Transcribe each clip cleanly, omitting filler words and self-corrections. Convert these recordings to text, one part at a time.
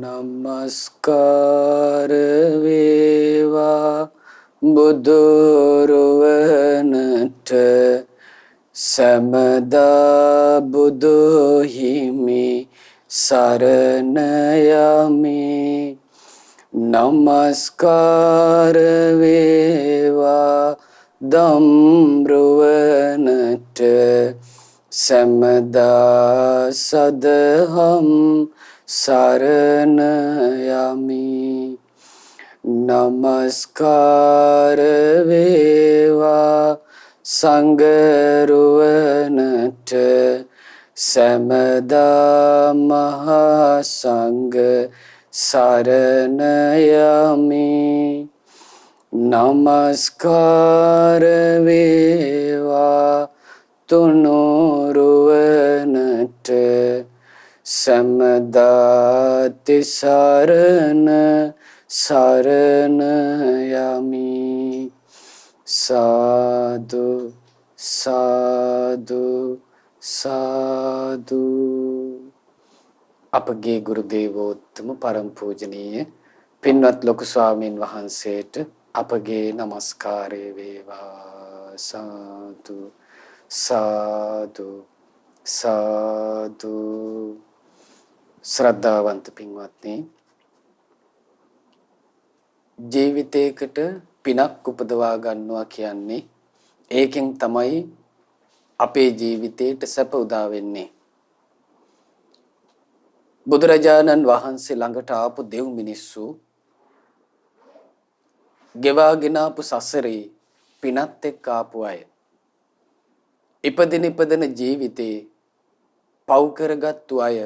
නමස්කාර වේවා බුදුරුවනට සමදා බුදු හිමි සරණ යමි. නමස්කාර වේවා දම්රුවනට සමදා සදහම් සරණ යමි. නමස්කාර වේවා සංඝරුවනට සමදා මහා සංඝ සරණ යමි. නමස්කාර වේවා තුනුරුවනට සමදා තිසරණ සරණ යමි. සාදු සාදු සාදු. අපගේ ගුරු දේවෝත්තම පරම පූජනීය පින්වත් ලොකු ස්වාමීන් වහන්සේට අපගේ নমස්කාරය වේවා. සාදු සාදු සාදු. ශ්‍රද්ධාවන්ත පින්වත්නි, ජීවිතයකට පිනක් උපදවා ගන්නවා කියන්නේ ඒකෙන් තමයි අපේ ජීවිතේට සැප උදා වෙන්නේ. බුදුරජාණන් වහන්සේ ළඟට ආපු දෙව් මිනිස්සු ගෙවාගෙන ආපු සසරේ පිනත් එක්ක ආපු අය. ඉපදින ජීවිතේ පව් කරගත්තු අය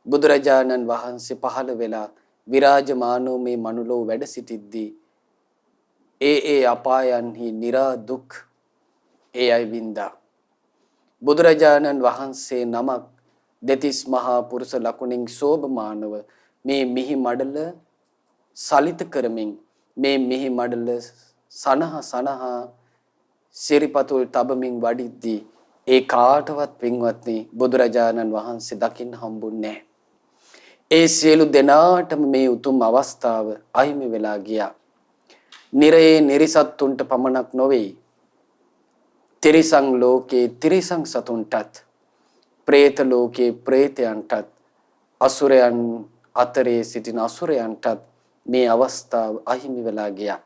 බුදුරජාණන් වහන්සේ පහළ වෙලා විරාජමානෝ මේ මනුලෝ වැඩ සිටිද්දී ඒ අපායන්හි නිරා දුක් ඒ අය වින්දා. බුදුරජාණන් වහන්සේ නමක් දෙතිස් මහා පුරුෂ ලකුණින් සෝභමානව මේ මිහි මඩල සලිත කරමින් මේ මිහි මඩල සනහ සිරිපතුල් තබමින් වඩිද්දී ඒ කාටවත් පින්වත්නි බුදුරජාණන් වහන්සේ දකින්න හම්බුන්නේ නැහැ. ඒ සියලු දෙනාටම මේ උතුම් අවස්ථාව අහිමි වෙලා ගියා. නිරයේ නිරිසත්තුන්ට පමණක් නොවේ, තිරිසං ලෝකේ තිරිසං සතුන්ටත්, പ്രേත ලෝකේ പ്രേතයන්ටත්, අසුරයන් අතරේ සිටින අසුරයන්ටත් මේ අවස්ථාව අහිමි වෙලා ගියා.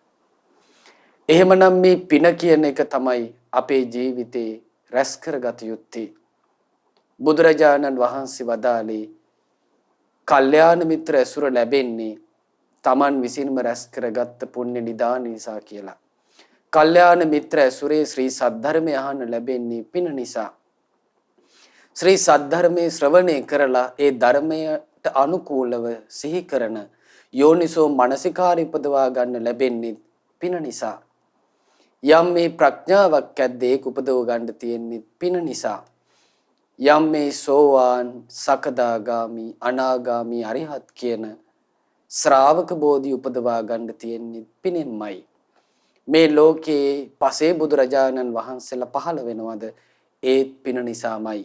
එහෙමනම් මේ පින කියන එක තමයි අපේ ජීවිතේ රැස් කරගත යුත්තේ. බුදුරජාණන් වහන්සේ වදාළේ කල්යාණ මිත්‍ර ඇසුර ලැබෙන්නේ Taman විසින්ම රැස් කරගත්ත පුණ්‍ය නිදාන නිසා කියලා. කල්යාණ මිත්‍ර ඇසුරේ ශ්‍රී සද්ධර්මය අහන්න ලැබෙන්නේ පින නිසා. ශ්‍රී සද්ධර්මයේ ශ්‍රවණය කරලා ඒ ධර්මයට අනුකූලව සිහි කරන යෝනිසෝ මනසිකාරය උපදවා ගන්න ලැබෙන්නේ පින නිසා. යම් මේ ප්‍රඥාවක් ඇද්දේ ඒක උපදව ගන්න තියෙන්නේ පින නිසා. යම් මේ සෝවාන් සකදාගාමි අනාගාමි අරිහත් කියන ශ්‍රාවක බෝධි උපදවා ගන්න තියෙන්නේ පිනෙන්මයි. මේ ලෝකේ පසේ බුදුරජාණන් වහන්සේලා පහළ වෙනවද ඒත් පින නිසාමයි.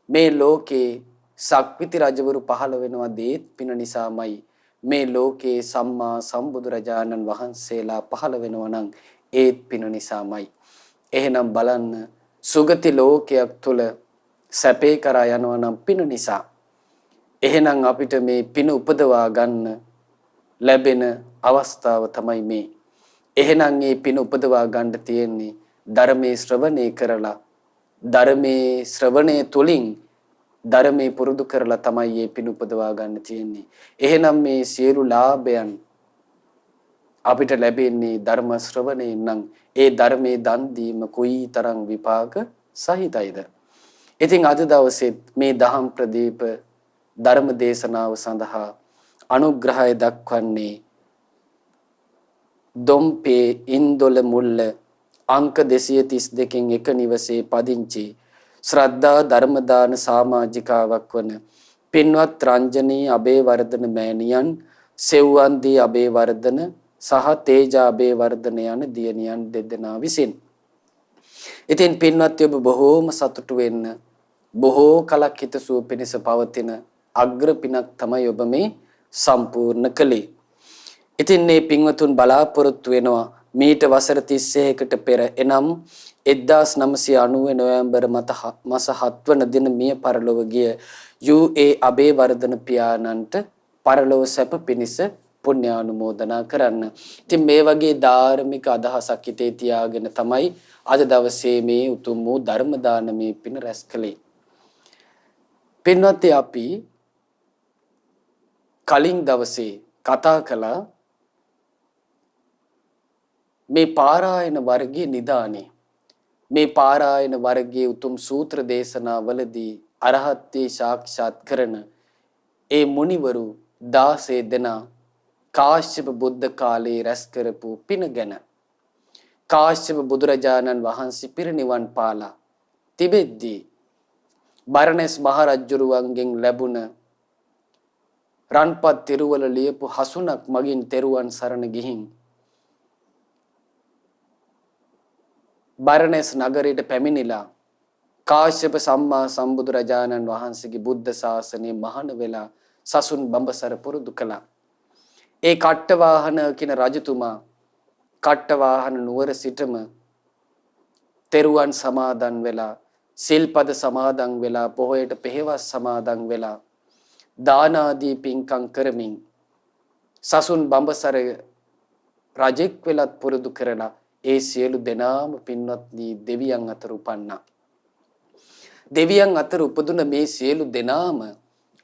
මේ ලෝකේ සක්විති රජවරු පහළ වෙනවද ඒත් පින නිසාමයි. මේ ලෝකේ සම්මා සම්බුදුරජාණන් වහන්සේලා පහළ වෙනවා නම් ඒත් පින නිසාමයි. එහෙනම් බලන්න, සුගති ලෝකයක් තුල සැපේ කරා යනවා නම් පින නිසා. එහෙනම් අපිට මේ පින උපදවා ගන්න ලැබෙන අවස්ථාව තමයි මේ. එහෙනම් මේ පින උපදවා ගන්න තියෙන්නේ ධර්මයේ ශ්‍රවණය කරලා, ධර්මයේ ශ්‍රවණය තුලින් ධර්මයේ පුරුදු කරලා තමයි මේ පින උපදවා ගන්න තියෙන්නේ. එහෙනම් මේ සියලු ලාභයන් අපිට ලැබෙන්නේ ධර්ම ශ්‍රවණයෙන් නම් ඒ ධර්මයේ දන් දීම කොයිතරම් විපාක සහිතයිද? ඉතින් අද දවසේ මේ දහම් ප්‍රදීප ධර්ම දේශනාව සඳහා අනුග්‍රහය දක්වන්නේ දොම්පේ ඉන්දොල මුල්ල අංක 232කින් එක නිවසේ පදිංචි ශ්‍රද්ධා ධර්මදාන සමාජිකාවක් වන පින්වත් රංජනී අබේවර්ධන මෑණියන්, සෙව්වන්දී අබේවර්ධන සහ තේජා අබේවර්ධන යන දියණියන් දෙදෙනා විසින්. ඉතින් පින්වත් ඔබ බොහෝම සතුටු වෙන්න, බොහෝ කලක් හිතසුව පිණිස පවතින අග්‍ර පිනක් තමයි ඔබ මේ සම්පූර්ණ කළේ. ඉතින් මේ පින්වතුන් බලාපොරොත්තු වෙනවා මීට වසර 31කට පෙර එනම් 1990 නොවැම්බර් මාස 7 වන දින මිය පරලොව ගිය යූ.ඒ. අබේවර්ධන පියාණන්ට පරලොව සැප පිණිස පුණ්‍යානුමෝදනා කරන්න. ඉතින් මේ වගේ ධාර්මික අදහසක් හිතේ තියාගෙන තමයි අද දවසේ මේ උතුම් වූ ධර්ම දානමේ පින රැස් කළේ. පින්වත්නි, අපි කලින් දවසේ කතා කළා මේ පාරායන වර්ගයේ නිදානේ. මේ පාරායන වර්ගයේ උතුම් සූත්‍ර දේශනාවලදී අරහත්ත්වේ සාක්ෂාත් කරන ඒ මුනිවරු 16 දෙනා කාශ්‍යප බුද්ධ කාලයේ රැස් කරපු පින ගැන කාශ්‍යප බුදුරජාණන් වහන්සේ පිරිනිවන් පාලා තිබෙද්දී බරණැස් මහරජුරුවන්ගෙන් ලැබුණ රන්පත් තිරුවල ලියපු හසුනක් මගින් තෙරුවන් සරණ ගිහින් බරණැස් නගරයට පැමිණිලා කාශ්‍යප සම්මා සම්බුදුරජාණන් වහන්සේගේ බුද්ධ ශාසනය මහාන වෙලා සසුන් බඹසර පුරුදු කළා. ඒ කට්ටවාහන කියන රජතුමා කට්ටවාහන නුවර සිටම තෙරුවන් සමාදන් වෙලා සිල්පද සමාදන් වෙලා පොහොයට පෙහෙවස් සමාදන් වෙලා දාන ආදී පින්කම් කරමින් සසුන් බඹසර රජෙක් වෙලත් පුරුදු කරලා ඒ සියලු දෙනාම පින්වත්නි දෙවියන් අතර උපන්නා. දෙවියන් අතර උපදුන මේ සියලු දෙනාම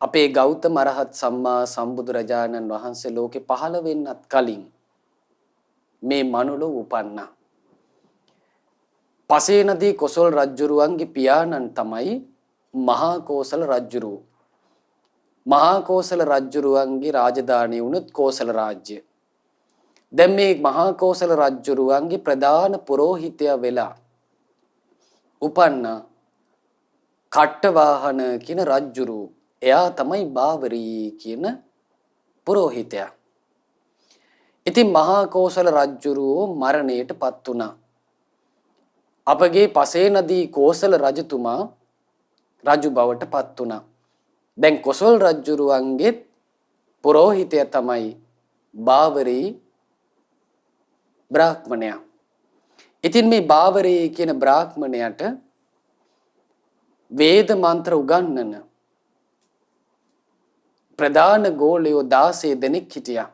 අපේ ගෞතම අරහත් සම්මා සම්බුදුරජාණන් වහන්සේ ලෝකේ පහළ වෙන්නත් කලින් මේ මනුලොව උපන්නා. පසේනදී කොසල් රජුරුවන්ගේ පියාණන් තමයි මහා කෝසල රජුරුව. මහා කෝසල රජුරුවන්ගේ රාජධානිය වුණත් කෝසල රාජ්‍ය. දැන් මේ මහා කෝසල රජුරුවන්ගේ ප්‍රධාන පුරෝහිතයා වෙලා උපන්න කට්ටවාහන කියන රජුරුව. එයා තමයි බාවරී කියන පුරෝහිතයා. ඉතින් මහා කෝසල රජුරුව මරණයට පත් වුණා. අපගේ පසේනදී කෝසල රජතුමා රජු බවට පත් වුණා. දැන් කොසල් රජුරුවන්ගේ පුරෝහිතයා තමයි බාවරී බ්‍රාහ්මණයා. ඉතින් මේ බාවරී කියන බ්‍රාහ්මණයාට වේද මන්ත්‍ර උගන්වන ප්‍රධාන ගෝලයෝ 16 දෙනෙක් හිටියා.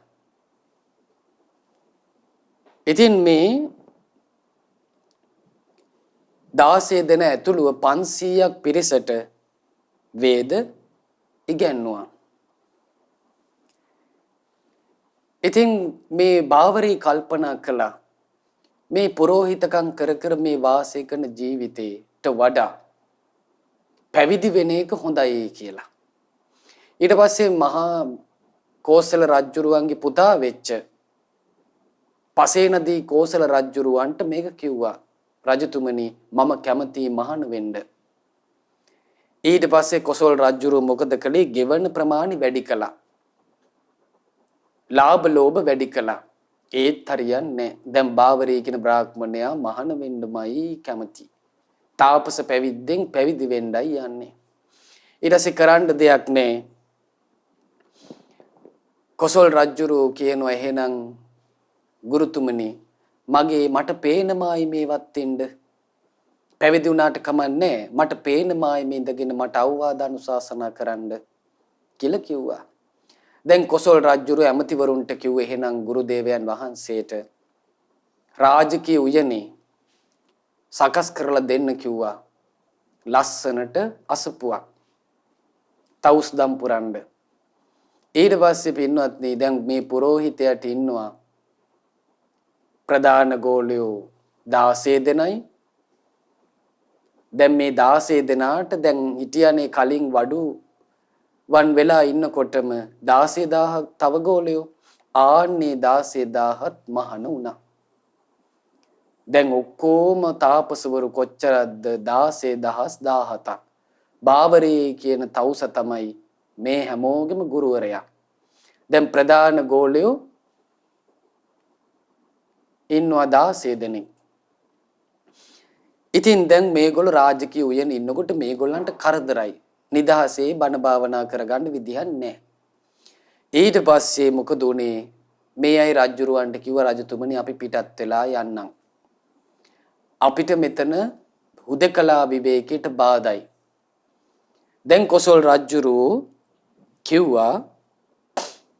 ඉතින් මේ 16 දෙනා ඇතුළුව 500ක් පිරිසට වේද ඉගැන්නුවා. ඉතින් මේ බාවරී කල්පනා කළා මේ පුරෝහිතකම් කර කර මේ වාසය කරන ජීවිතේට වඩා පැවිදි වෙන එක හොඳයි කියලා. ඊට පස්සේ මහා කෝසල රජුරුවන්ගේ පුතා වෙච්ච පසේනදී කෝසල රජුරුවන්ට මේක කිව්වා. රජතුමනි මම කැමතියි මහාන වෙන්න. ඊට පස්සේ කොසල් රජුරුව මොකද කළේ? ගෙවන ප්‍රමාණි වැඩි කළා. ලාභ ලෝභ වැඩි කළා. ඒත් හරියන්නේ නැහැ. දැන් බාවරී කියන බ්‍රාහ්මණයා මහාන වෙන්නමයි කැමති. තාපස පැවිද්දෙන් පැවිදි වෙන්නයි යන්නේ. ඊට පස්සේ කරන්න දෙයක් නැහැ. කොසල් රජුරුව කියනවා එහෙනම් ගුරුතුමනි මගේ මට පේනමායි මේවත් වෙන්න පැවිදි වුණාට කමන්නේ මට පේනමායි මේ ඉඳගෙන මට අවවාද අනුශාසනා කරන්න කියලා කිව්වා. දැන් කොසල් රජුරුව ඇමතිවරුන්ට කිව්වේ එහෙනම් ගුරු දේවයන් වහන්සේට රාජකීය උයනේ සකස් කරලා දෙන්න කිව්වා. ලස්සනට අසපුවක් තවුස්දම් පුරන්න. ඊට පස්සේ පින්වත්නි දැන් මේ පුරෝහිතයාට ඉන්නවා ප්‍රධාන ගෝලයෝ 16 දෙනයි. දැන් මේ 16 දෙනාට දැන් හිටියනේ කලින් වඩු වන් වෙලා ඉන්නකොටම 16000ක් තව ගෝලයෝ ආන්නේ 16000ත් මහණ වුණා. දැන් ඔක්කොම තාපසවරු කොච්චරද? 16017ක්. බාවරී කියන තවුස තමයි මේ හැමෝගෙම ගුරුවරයා. දැන් ප්‍රධාන ගෝලයෝ ඉන්නවා 16 දෙනෙක්. ඉතින් දැන් මේගොල්ලෝ රාජකීය උයන ඉන්නකොට මේගොල්ලන්ට කරදරයි. නිදහසේ බණ භාවනා කරගන්න විදිහක් නැහැ. ඊට පස්සේ මොකද උනේ? මේ අය රජුරවන්ට කිව්වා රජතුමනි අපි පිටත් වෙලා යන්නම්. අපිට මෙතන හුදකලා විවේකයට බාධායි. දැන් කොසල් රජුරෝ කිව්වා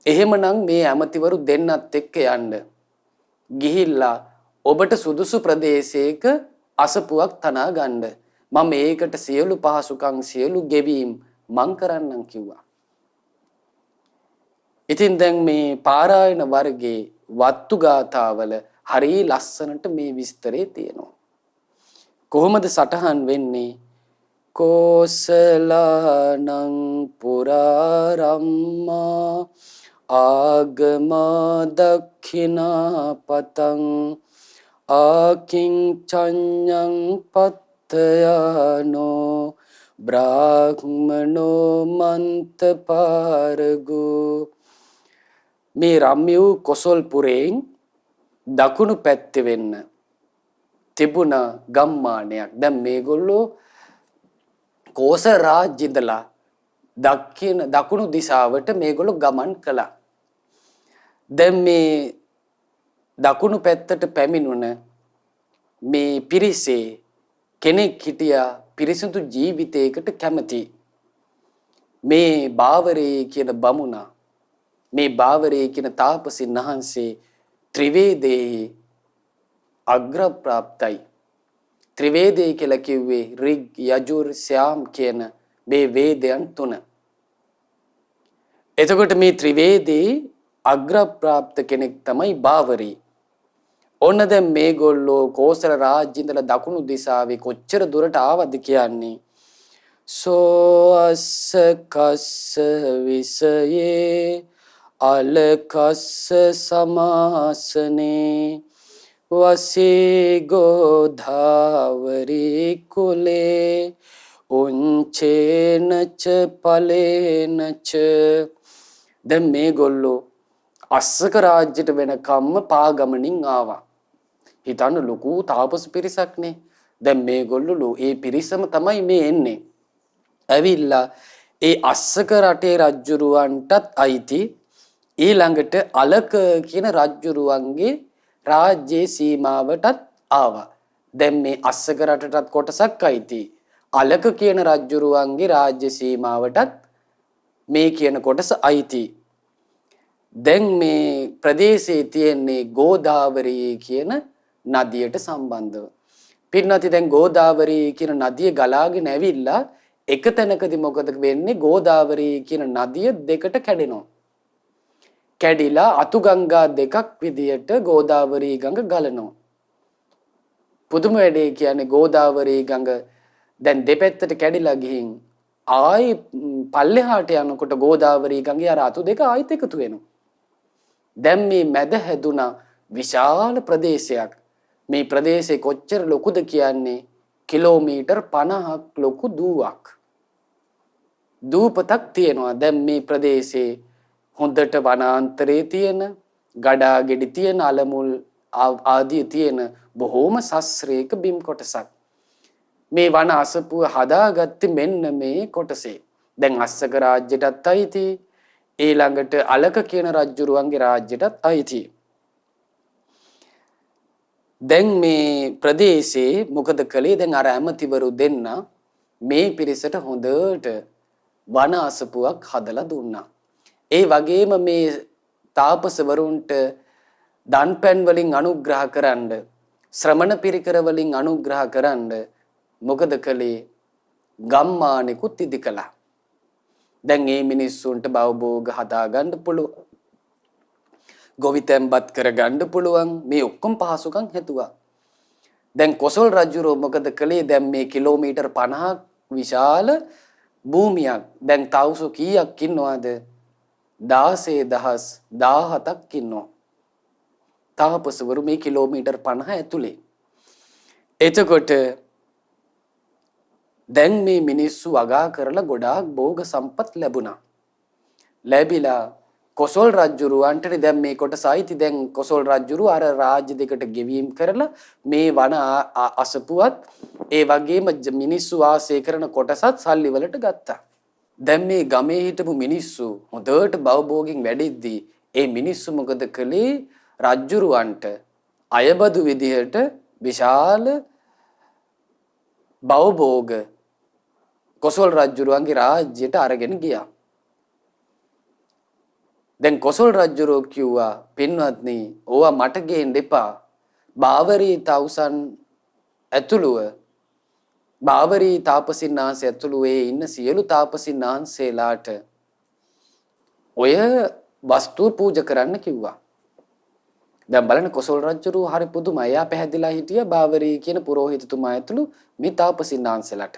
එහෙමනම් මේ ඇමතිවරු දෙන්නත් එක්ක යන්න. ගිහිල්ලා ඔබට සුදුසු ප්‍රදේශයක අසපුවක් තනා ගන්න. මම ඒකට සියලු පහසුකම් සියලු ගෙවීම් මං කරන්නම් කිව්වා. ඉතින් දැන් මේ පාරායන වර්ගයේ වත්තු ගාථාවල හරිය ලස්සනට මේ විස්තරේ තියෙනවා. කොහොමද සටහන් වෙන්නේ? කෝසලානං පුරාරම්මා ආගම දක්ඛිනා පතං ආකින්චඤ්ඤං පත්තයානෝ බ්‍රාහ්මනෝ මන්තපාරගෝ. මේ රම්‍ය වූ කොසල්පුරයෙන් දකුණු පැත්තේ වෙන්න තිබුණ ගම්මානයක්. දැන් මේගොල්ලෝ කෝස රාජ්‍ය ඉඳලා දකුණු දිශාවට මේගොල්ලෝ ගමන් කළා. දැන් මේ දකුණු පැත්තට පැමිණුණ මේ පිරිසේ කෙනෙක් හිටියා පිරිසිදු ජීවිතයකට කැමති. මේ බාවරේ කියන බමුණා, මේ බාවරේ කියන තාපසින් වහන්සේ ත්‍රිවේදයේ අග්‍රප්‍රාප්තයි. ත්‍රිවේදය කියලා කිව්වේ ඍග්, යජුර්, සාම කියන මේ වේදයන් තුන. එතකොට මේ ත්‍රිවේදයේ අග්‍රප්‍රාප්ත කෙනෙක් තමයි බාවරී. ඔන්න දැන් මේගොල්ලෝ කෝසල රාජ්‍ය ඉඳලා දකුණු දිශාවේ කොච්චර දුරට ආවද කියන්නේ සෝ අස්ස කස්ස විසයේ අලකස්ස සමාසනේ වසේ ගෝධාවරී කුලේ උංචේනච පලේනච. දැන් මේගොල්ලෝ අස්සක රාජ්‍යයට වෙනකම්ම පාගමනින් ආවා. හිතන්න ලොකු තාපස පිරිසක්නේ. දැන් මේගොල්ලෝ ඒ පිරිසම තමයි මේ එන්නේ. ඇවිල්ලා ඒ අස්සක රටේ රජුරුවන්ටත් අයිති ඊළඟට අලක කියන රජුරුවන්ගේ රාජ්‍යයේ සීමාවටත් ආවා. දැන් මේ අස්සක රටටත් කොටසක් අයිති. අලක කියන රජුරුවන්ගේ රාජ්‍ය සීමාවටත් මේ කියන කොටස අයිති. දැන් මේ ප්‍රදේශයේ තියෙන්නේ ගෝදාවරී කියන නදියට සම්බන්ධව. පින්නති දැන් ගෝදාවරී කියන නදිය ගලාගෙන ඇවිල්ලා එක තැනකදී මොකද වෙන්නේ? ගෝදාවරී කියන නදිය දෙකට කැඩෙනවා. කැඩිලා අතු ගංගා දෙකක් විදියට ගෝදාවරී ගඟ ගලනවා. පුදුම වැඩේ කියන්නේ ගෝදාවරී ගඟ දැන් දෙපැත්තට කැඩිලා ගිහින් ආයි පල්ලෙහාට යනකොට ගෝදාවරී ගඟේ අර අතු දෙක ආයිත් එකතු වෙනවා. දැන් මේ මැද හැදුනා විශාල ප්‍රදේශයක්. මේ ප්‍රදේශේ කොච්චර ලොකුද කියන්නේ කිලෝමීටර් 50ක් ලොකු දුවක්. දූපතක් තියෙනවා. දැන් මේ ප්‍රදේශේ හොඳට වනාන්තරයේ තියෙන, ගඩා ගෙඩි තියෙන, අලමුල් ආදී තියෙන බොහෝම සස්ත්‍රයක බිම් කොටසක්. මේ වන අසපුව හදාගත්තේ මෙන්න මේ කොටසේ. දැන් අස්සක රාජ්‍යයටත් අයිති, ඊළඟට අලක කියන රජුරුවන්ගේ රාජ්‍යයටත් අයිති. දැන් මේ ප්‍රදේශේ මොකද කළේ? දැන් අර ඇමතිවරු දෙන්න මේ පිරිසට හොඳට වන අසපුවක් හදලා දුන්නා. ඒ වගේම මේ තාපසවරුන්ට දන්පැන් වලින් අනුග්‍රහ කරන්න, ශ්‍රමණ පිරිකර වලින් අනුග්‍රහ කරන්න මොකද කළේ? ගම්මානෙකුත් ඉදි කළා. දැන් මේ මිනිස්සුන්ට භවභෝග හදා ගන්න පුළුවන්, ගොවිතැන්පත් කරගන්න පුළුවන්, මේ ඔක්කොම පහසුකම් හැදුවා. දැන් කොසල් රජුරෝ මොකද කළේ? දැන් මේ කිලෝමීටර් 50ක් විශාල භූමියක්. දැන් තවුසු කීයක් ඉන්නවද? 16,017ක් ඉන්නවා. තාපසවරු මේ කිලෝමීටර් 50 ඇතුලේ. එතකොට දැන් මේ මිනිස්සු වගා කරලා ගොඩාක් භෝග සම්පත් ලැබුණා. ලැබිලා කොසල් රජුරුවන්ට දැන් මේ කොටස අයිති. දැන් කොසල් රජුරු අර රාජ්‍ය දෙකට ගෙවීම් කරලා මේ වන අසපුවත් ඒ වගේම මිනිස්සු වාසය කරන කොටසත් සල්ලි වලට ගත්තා. දැන් මේ ගමේ හිටපු මිනිස්සු හොඳට බවභෝගින් වැඩිද්දී ඒ මිනිස්සු මොකද කළේ? රජ්ජුරුවන්ට අයබදු විදිහට විශාල බවභෝග කොසල් රජ්ජුරුවන්ගේ රාජ්‍යයට අරගෙන ගියා. දැන් කොසල් රජුරෝ කිව්වා පින්වත්නි ඕවා මට ගේන්න එපා. බාවරී තවුසන් ඇතුළුව බාවරී තාපසින්නාන්සේ ඇතුළුවේ ඉන්න සියලු තාපසින්නාන්සේලාට ඔය වස්තුව පූජා කරන්න කිව්වා. දැන් බලන්න කොසල් රජුරෝ හරි පුදුමයි. එයා පැහැදිලා හිටියා බාවරී කියන පුරෝහිතතුමා ඇතුළු මේ තාපසින්නාන්සේලාට.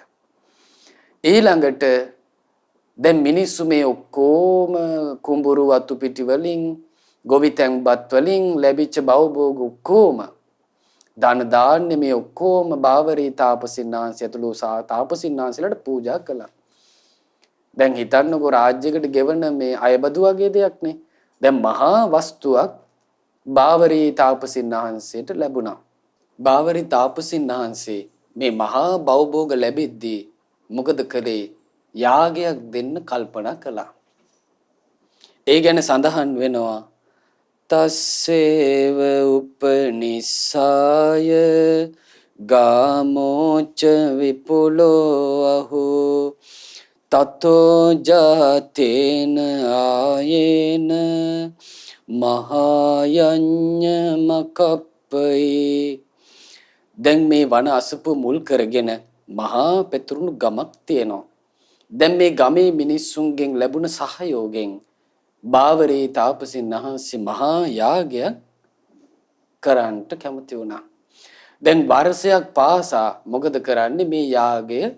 ඊළඟට දැන් මිනිස්සු මේ ඔක්කොම කුඹුරු වතු පිටි වලින් ගොවිතැන්පත් වලින් ලැබිච්ච බවභෝග ඔක්කොම දාන දාන්නේ මේ ඔක්කොම බාවරී තාපසින්නාන්සේ ඇතුළු තාපසින්නාන්සේලාට පූජා කළා. දැන් හිතන්නකෝ රාජ්‍යයකට ගෙවන මේ අයබදු වගේ දෙයක් නේ. දැන් මහා වස්තුවක් බාවරී තාපසින්නාන්සේට ලැබුණා. බාවරී තාපසින්නාන්සේ මේ මහා බවභෝග ලැබෙද්දී මොකද කළේ? යාගයක් දෙන්න කල්පනා කළා. ඒ ගැන සඳහන් වෙනවා තස්සේව උපනිස්සාය ගාමෝච විපුලෝ අහෝ තතෝ ජාතේන ආයේන මහායඤ්ඤ මකප්පයි. දැන් මේ වන අසපු මුල් කරගෙන මහා පෙතුරුණු ගමක් තියෙනවා. දැන් මේ ගමේ මිනිස්සුන්ගෙන් ලැබුණ සහයෝගයෙන් බාවරී තාපසින්නාන්සේ මහා යාගයක් කරන්නට කැමති වුණා. දැන් වර්ෂයක් පාසා මොකද කරන්නේ? මේ යාගය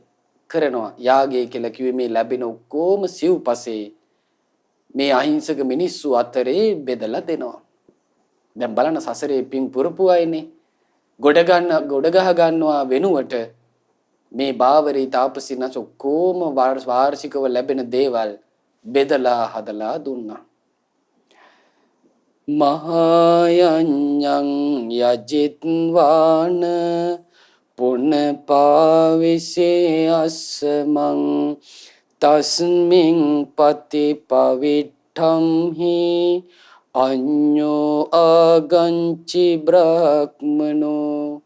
කරනවා. යාගය කියලා කිව්වේ මේ ලැබෙන ඔක්කොම සිව්පසේ මේ අහිංසක මිනිස්සු අතරේ බෙදලා දෙනවා. දැන් බලන්න සසරේ පින් පුරපු අයනේ ගොඩ ගහ ගන්නවා වෙනුවට මේ බාවරී තාපසින්නාන්සේ ඔක්කොම වාර්ෂිකව ලැබෙන දේවල් බෙදලා හදලා දුන්නා. මහායඤ්ඤං යජිත්වාන පුන පාවිසේ අස්සමං තස්මින් පති පවිට්ඨම් හි අඤ්ඤෝ ආගංචි බ්‍රාහ්මනෝ.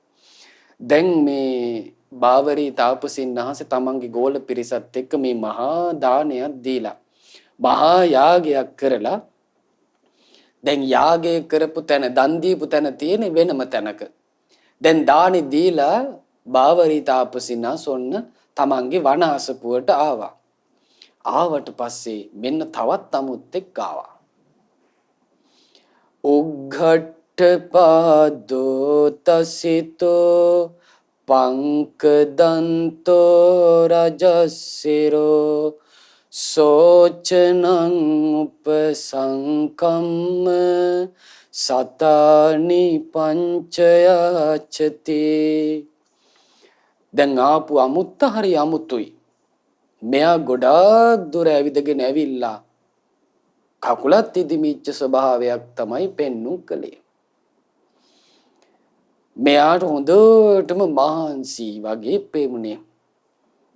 දැන් මේ බාවරී තාපසින්නාන්සේ තමන්ගේ ගෝල පිරිසත් එක්ක මේ මහා දානයක් දීලා මහා යාගයක් කරලා දැන් යාගය කරපු තැන දන් දීපු තැන තියෙන වෙනම තැනක දැන් දානි දීලා බාවරී තාපසින්නාන්සේ ඔන්න තමන්ගේ වනාසපුවට ආවා. ආවට පස්සේ මෙන්න තවත් අමුත් එක්ක ආවා. උග්ඝට්ඨ පාදෝ තසිතෝ පංකදන්තෝ රජස්සිරෝ සෝචනං උපසංකම්ම සතානි පංචයචති. දැන් ආපු අමුත්ත හරි අමුතුයි. මෙයා ගොඩාක් දුර ඇවිදගෙන ඇවිල්ලා කකුලත් ඉදිමිච්ච ස්වභාවයක් තමයි පෙන්වු කළේ. මෙයාට හොඳටම මහන්සි වගේ පෙමුනේ.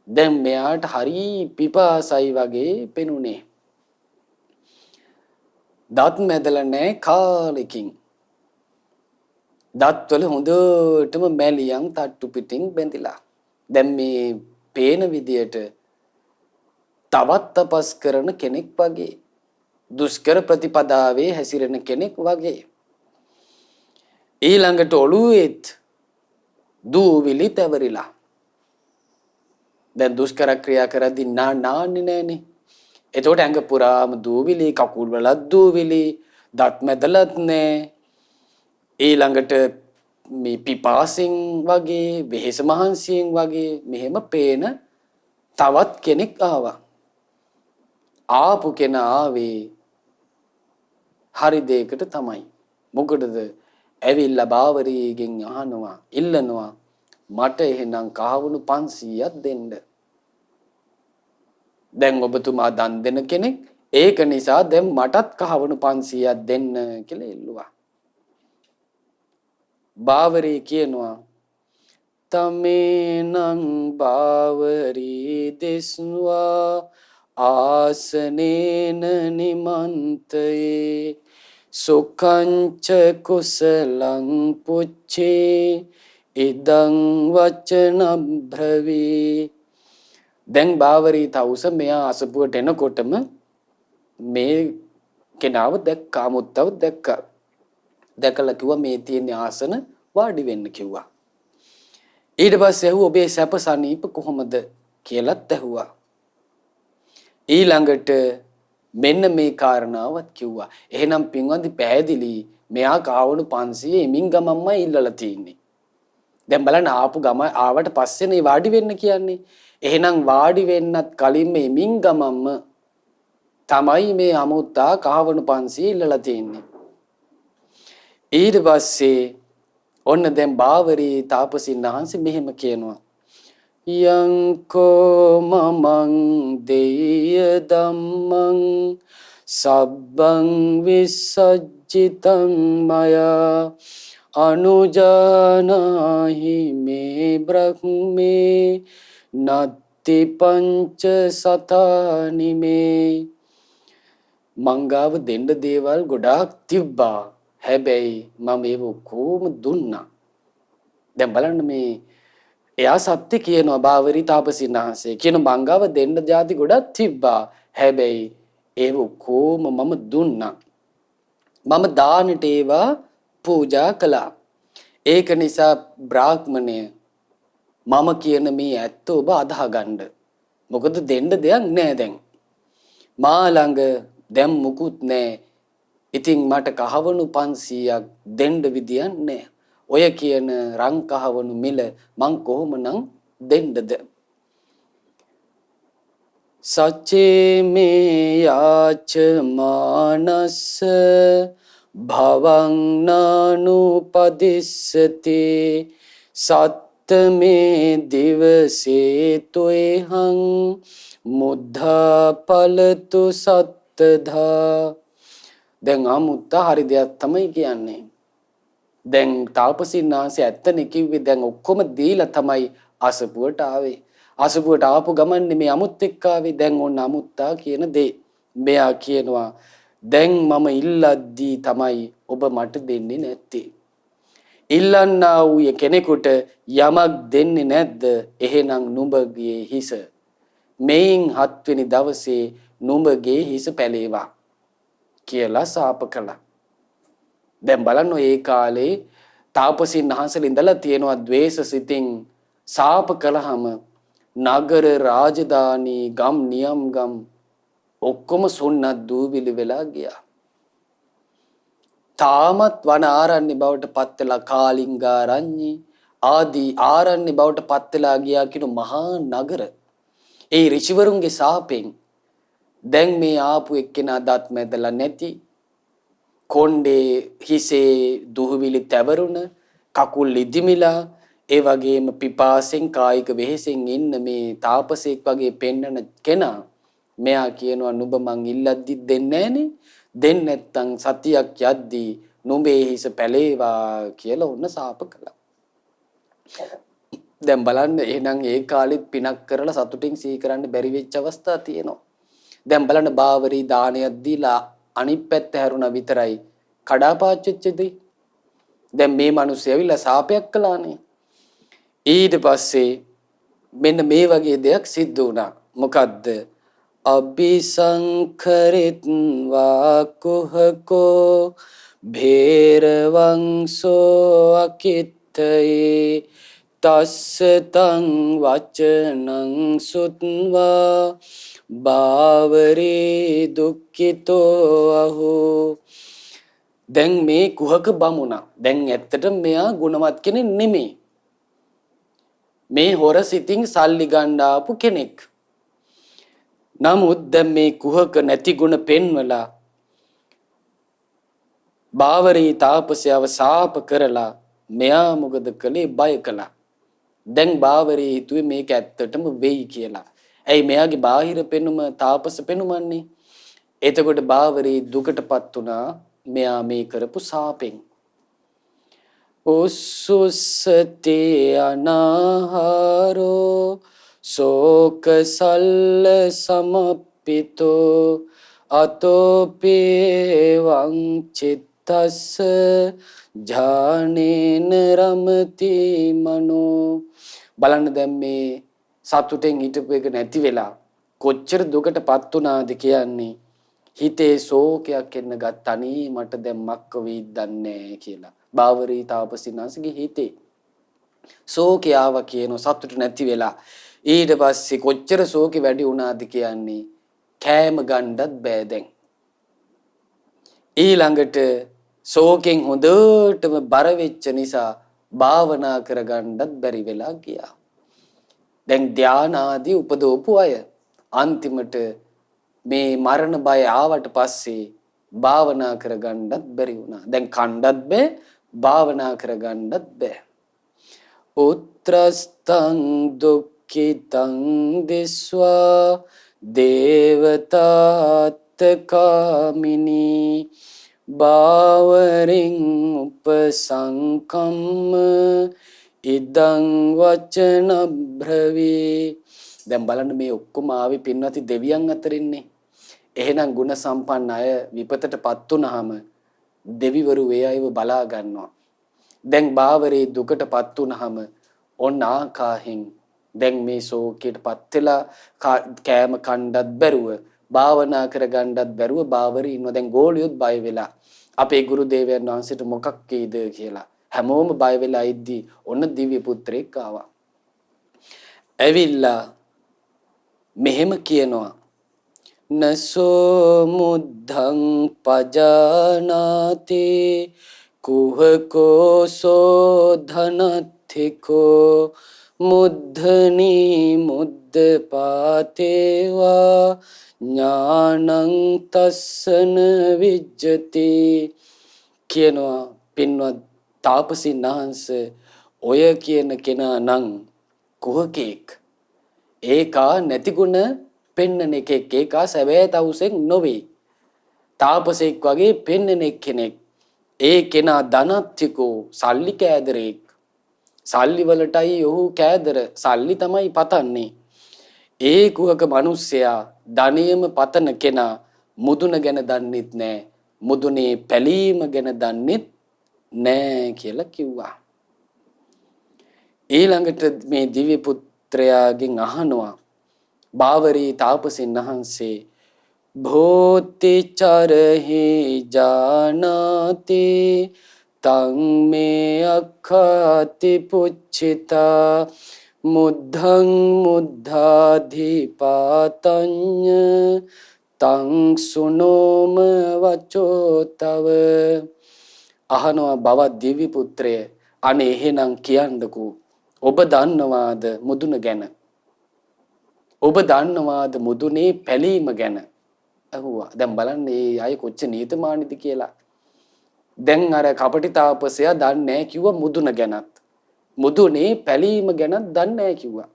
දැන් මෙයාට හරි පිපාසයි වගේ පෙනුනේ. දත් මැදලා නැහැ කාලෙකින්. දත්වල හොඳටම මැලියන් තට්ටු පිටින් බැඳිලා. දැන් මේ පේන විදියට තවත් තපස් කරන කෙනෙක් වගේ. දුෂ්කර ප්‍රතිපදාවේ හැසිරෙන කෙනෙක් වගේ. ඊළඟට ඔළුවේත් දූවිලි තැවරිලා. දැන් දුෂ්කර ක්‍රියා කරද්දී නාන්නේ නැහනේ. එතකොට ඇඟ පුරාම දූවිලි, කකුල් වලත් දූවිලි, දත් මැදලත් නැහැ. ඊළඟට මේ පිපාසින් වගේ, වෙහෙස මහන්සියෙන් වගේ මෙහෙම පේන තවත් කෙනෙක් ආවා. ආපු කෙනා ආවේ හරි දෙයකට තමයි. මොකටද? ඇවිල්ලා බාවරීගෙන් අහනවා, ඉල්ලනවා මට එහෙනම් කහවණු 500ක් දෙන්න. දැන් ඔබතුමා දන් දෙන කෙනෙක්. ඒක නිසා දැන් මටත් කහවණු 500ක් දෙන්න කියලා ඉල්ලුවා. බාවරී කියනවා තමේනං බාවරී දෙස්වා ආසනේන නිමන්තයේ සුකංච කුසලං පුච්චේ ඉදං වචන බ්‍රවී. දැන් බාවරී තවුස මෙයා අසපුවට එනකොටම මේ කෙනාව දැක්කා, මුත්තව දැක්කා. දැකලා කිව්වා මේ තියෙන ආසන වාඩි වෙන්න කිව්වා. ඊට පස්සේ ඇහුවා ඔබේ සැප සනීප කොහොමද කියලාත් ඇහුවා. ඊළඟට මෙන්න මේ කාරණාවත් කිව්වා. එහෙනම් පින්වන්දි පැහැදිලි මෙයා කාවණු 500 එමින් ගමම්මයි ඉල්ලලා තින්නේ. දැන් බලන්න ආපු ගම ආවට පස්සේනේ වාඩි වෙන්න කියන්නේ. එහෙනම් වාඩි වෙන්නත් කලින් මේ එමින් ගමම්ම තමයි මේ අමුත්තා කාවණු 500 ඉල්ලලා තින්නේ. ඊට පස්සේ ඔන්න දැන් බාවරී තාපසින් වහන්සේ මෙහෙම කියනවා. යංකෝ මමං දේය ධම්මං සබ්බං විසජ්ජිතං මයා අනුජානාහි මේ බ්‍රහ්මේ නත්ති පංච සතානි මේ. මංගාව දෙන්න දේවල් ගොඩාක් තිබ්බා. හැබැයි මම ඒව කොහොම දුන්නා. දැන් බලන්න මේ එයා සත්‍ය කියනවා බාවරී තාපසින් වහන්සේ කියන මංගාව දෙන්න જાති ගොඩක් තිබ්බා. හැබැයි ඒව කොහොම මම දුන්නා. මම දානට ඒවා පූජා කළා. ඒක නිසා බ්‍රාහ්මණය මම කියන මේ ඇත්ත ඔබ අදහගන්න. මොකද දෙන්න දෙයක් නෑ දැන්. මා ළඟ දැන් මුකුත් නෑ. ඉතින් මට කහවණු 500ක් දෙන්න විදියක් නෑ. ඔය කියන රන් කහවණු මිල මං කොහොමනම් දෙන්නද? සච්චේ මේ යාච මානස්ස භවං නානුපදිස්සති සත්තමේ දිවසේ තුයහං මුද්ධා පලතු සත්තධා. දැන් ආමුත්තා හරි දෙයක් තමයි කියන්නේ. දැන් තාපසින් වහන්සේ ඇත්තනේ කිව්වේ දැන් ඔක්කොම දීලා තමයි අසපුවට ආවේ. අසපුවට ආපු ගමන් මේ අමුත් එක්ක ආවේ. දැන් ඕන අමුත්තා කියන දේ. මෙයා කියනවා දැන් මම ඉල්ලද්දී තමයි ඔබ මට දෙන්නේ නැත්තේ. ඉල්ලන්නා වූ කෙනෙකුට යමක් දෙන්නේ නැද්ද? එහෙනම් නුඹගේ හිස මේන් 7 වෙනි දවසේ නුඹගේ හිස පැලේවා කියලා සාප කළා. දැන් බලන්න ඒ කාලේ තාපසින් වහන්සේලා ඉඳලා තියෙනවා ද්වේෂ සිතින් සාප කළාම නගර රාජධානී ගම් නියම් ගම් ඔක්කොම සොන්නත් දූවිලි වෙලා ගියා. තාමත් වන ආරණ්‍ය බවට පත් වෙලා කාලිංගාරඤ්ඤි ආදී ආරණ්‍ය බවට පත් වෙලා ගියා කියන මහා නගර. ඒ ඍෂිවරුන්ගේ සාපෙන් දැන් මේ ආපු එක්කෙනා දත් මැදලා නැති කොණ්ඩේ හිසේ දුහවිලි තැවරුණ කකුල් ඉදිමිලා ඒ වගේම පිපාසෙන් කායික වෙහෙසෙන් ඉන්න මේ තාපසෙක් වගේ පෙන්නන කෙනා මෙයා කියනවා නුඹ මං ඉල්ලද්දි දෙන්නේ නැහනේ. දෙන්නේ නැත්තම් සතියක් යද්දී නුඹේ හිස පැලේවා කියලා ඔන්න සාප කළා. දැන් බලන්න එහෙනම් ඒ කාලෙත් පිනක් කරලා සතුටින් සිහි කරන්න බැරි වෙච්ච අවස්ථා තියෙනවා. දැන් බලන්න බාවරී දානයක් දීලා අනිත් පැත්ත හැරුණා විතරයි කඩාපාච්චෙච්චදී. දැන් මේ මිනිස්සු ඇවිල්ලා සාපයක් කළානේ. ඊට පස්සේ මෙන්න මේ වගේ දෙයක් සිද්ධ වුණා. මොකද්ද? අபிසංකරිත්වා කුහකෝ භේරවංසෝ අකිත්තේ තස්ස තං වචනං සුත්වා බාවරේ දුක්ඛිතෝ අහෝ. දැන් මේ කුහක බමුණා දැන් ඇත්තට මෙයා ගුණවත් කෙනෙක් නෙමෙයි. මේ හොර සිතින් සල්ලි ගන්න ආපු කෙනෙක්. නමුත් දැන් මේ කුහක නැති ගුණ පෙන්වලා බාවරී තාපසයව සාප කරලා මෙයා මොකද කළේ? බය කළා. දැන් බාවරී හිතුවේ මේක ඇත්තටම වෙයි කියලා. ඇයි මෙයාගේ බාහිර පෙනුම තාපස පෙනුමන්නේ. එතකොට බාවරී දුකටපත් වුණා මෙයා මේ කරපු සාපෙන්. උස්සුස්සතේ අනාහාරෝ සෝක සල්ල පිතෝ අතෝපේවං චිත්තස්ස ඥානේන රමති මනෝ. බලන්න දැන් මේ සතුටෙන් හිටපු එක නැති වෙලා කොච්චර දුකටපත් වුණාද කියන්නේ. හිතේ ශෝකයක් එන්න ගත්තනි මට දැන් මක්ක වෙයිද දන්නේ කියලා. බාවරී තාපසිනාසගේ හිතේ ශෝකය ආවා කියන සතුට නැති වෙලා ඊට පස්සේ කොච්චර ශෝකෙ වැඩි වුණාද කියන්නේ කෑම ගන්නත් බෑ දැන්. ඊළඟට ශෝකෙන් හොඳටම බර වෙච්ච නිසා භාවනා කරගන්නත් බැරි වෙලා ගියා. දැන් ධාන ආදී උපදවපු අය අන්තිමට මේ මරණ බය ආවට පස්සේ භාවනා කරගන්නත් බැරි වුණා. දැන් කණ්ඩත් බෑ භාවනා කරගන්නත් බෑ. උත්‍රස්තං දුක්ඛිතං දිස්වා දේවතාත්තකාමිනී බාවරින් උපසංකම්ම ඉදං වචන බ්‍රවී. දැන් බලන්න මේ ඔක්කොම ආවේ පින්වත්නි දෙවියන් අතරින්නේ. එහෙනම් ගුණ සම්පන්න අය විපතටපත් වුනහම දෙවිවරු ඒ අයව බලා ගන්නවා. දැන් බාවරේ දුකටපත් වුනහම ඔන්න ආකාහෙන් දැන් මේ ශෝකයටපත් වෙලා කෑම කණ්ඩත් බැරුව භාවනා කරගන්නත් බැරුව බාවරේ ඉන්නවා. දැන් ගෝලියොත් බය වෙලා අපේ ගුරු දේවයන් වහන්සේට මොකක් කීද කියලා හැමෝම බය වෙලා ඉද්දි ඔන්න දිව්‍ය පුත්‍රයෙක් ආවා. ඇවිල්ලා මෙහෙම කියනවා නසෝ මුද්ධං පජානාති කුහකෝ සෝධනත්ථිකෝ මුද්ධනී මුද්දපාතේවා ඥානං තස්සන විජ්ජති කියනවා. පින්වත් තාපසින් වහන්සේ ඔය කියන කෙනා නම් කුහකෙක්. ඒකා නැතිගුණ පෙන්නන එකෙක්. ඒකා සැබෑ තවුසෙක් නොවේ. තාපසෙක් වගේ පෙන්නන කෙනෙක්. ඒ කෙනා ධනත්තිකෝ සල්ලි කෑදරෙක්. සල්ලි වලටයි ඔහු කෑදර. සල්ලි තමයි පතන්නේ. ඒ කුහක මිනිස්සයා ධනියම පතන කෙනා මුදුන ගැන දන්නෙත් නෑ. මුදුනේ පැලීම ගැන දන්නෙත් නෑ කියලා කිව්වා. ඊළඟට මේ දිව්‍ය පුත්‍රයාගෙන් අහනවා බාවරී තාපසින් වහන්සේ භෝති චරහි ජානාති තං මේ අක්ඛාති පුච්චිතා මුද්ධං මුද්ධාධිපාතඤ්ඤ තං සුනෝම වචෝ තව. අහනවා බව දිව්‍ය පුත්‍රය අනේ එහෙනම් කියන්නකෝ ඔබ දන්නවාද මුදුන ගැන? ඔබ දන්නවාද මුදුනේ පැලීම ගැන? අහුවා. දැන් බලන්න මේ අය කොච්චර නීතමානිද කියලා. දැන් අර කපටි තාපසයා දන්නේ නැහැ කිව්වා මුදුන ගැනත්. මුදුනේ පැලීම ගැනත් දන්නේ නැහැ කිව්වා.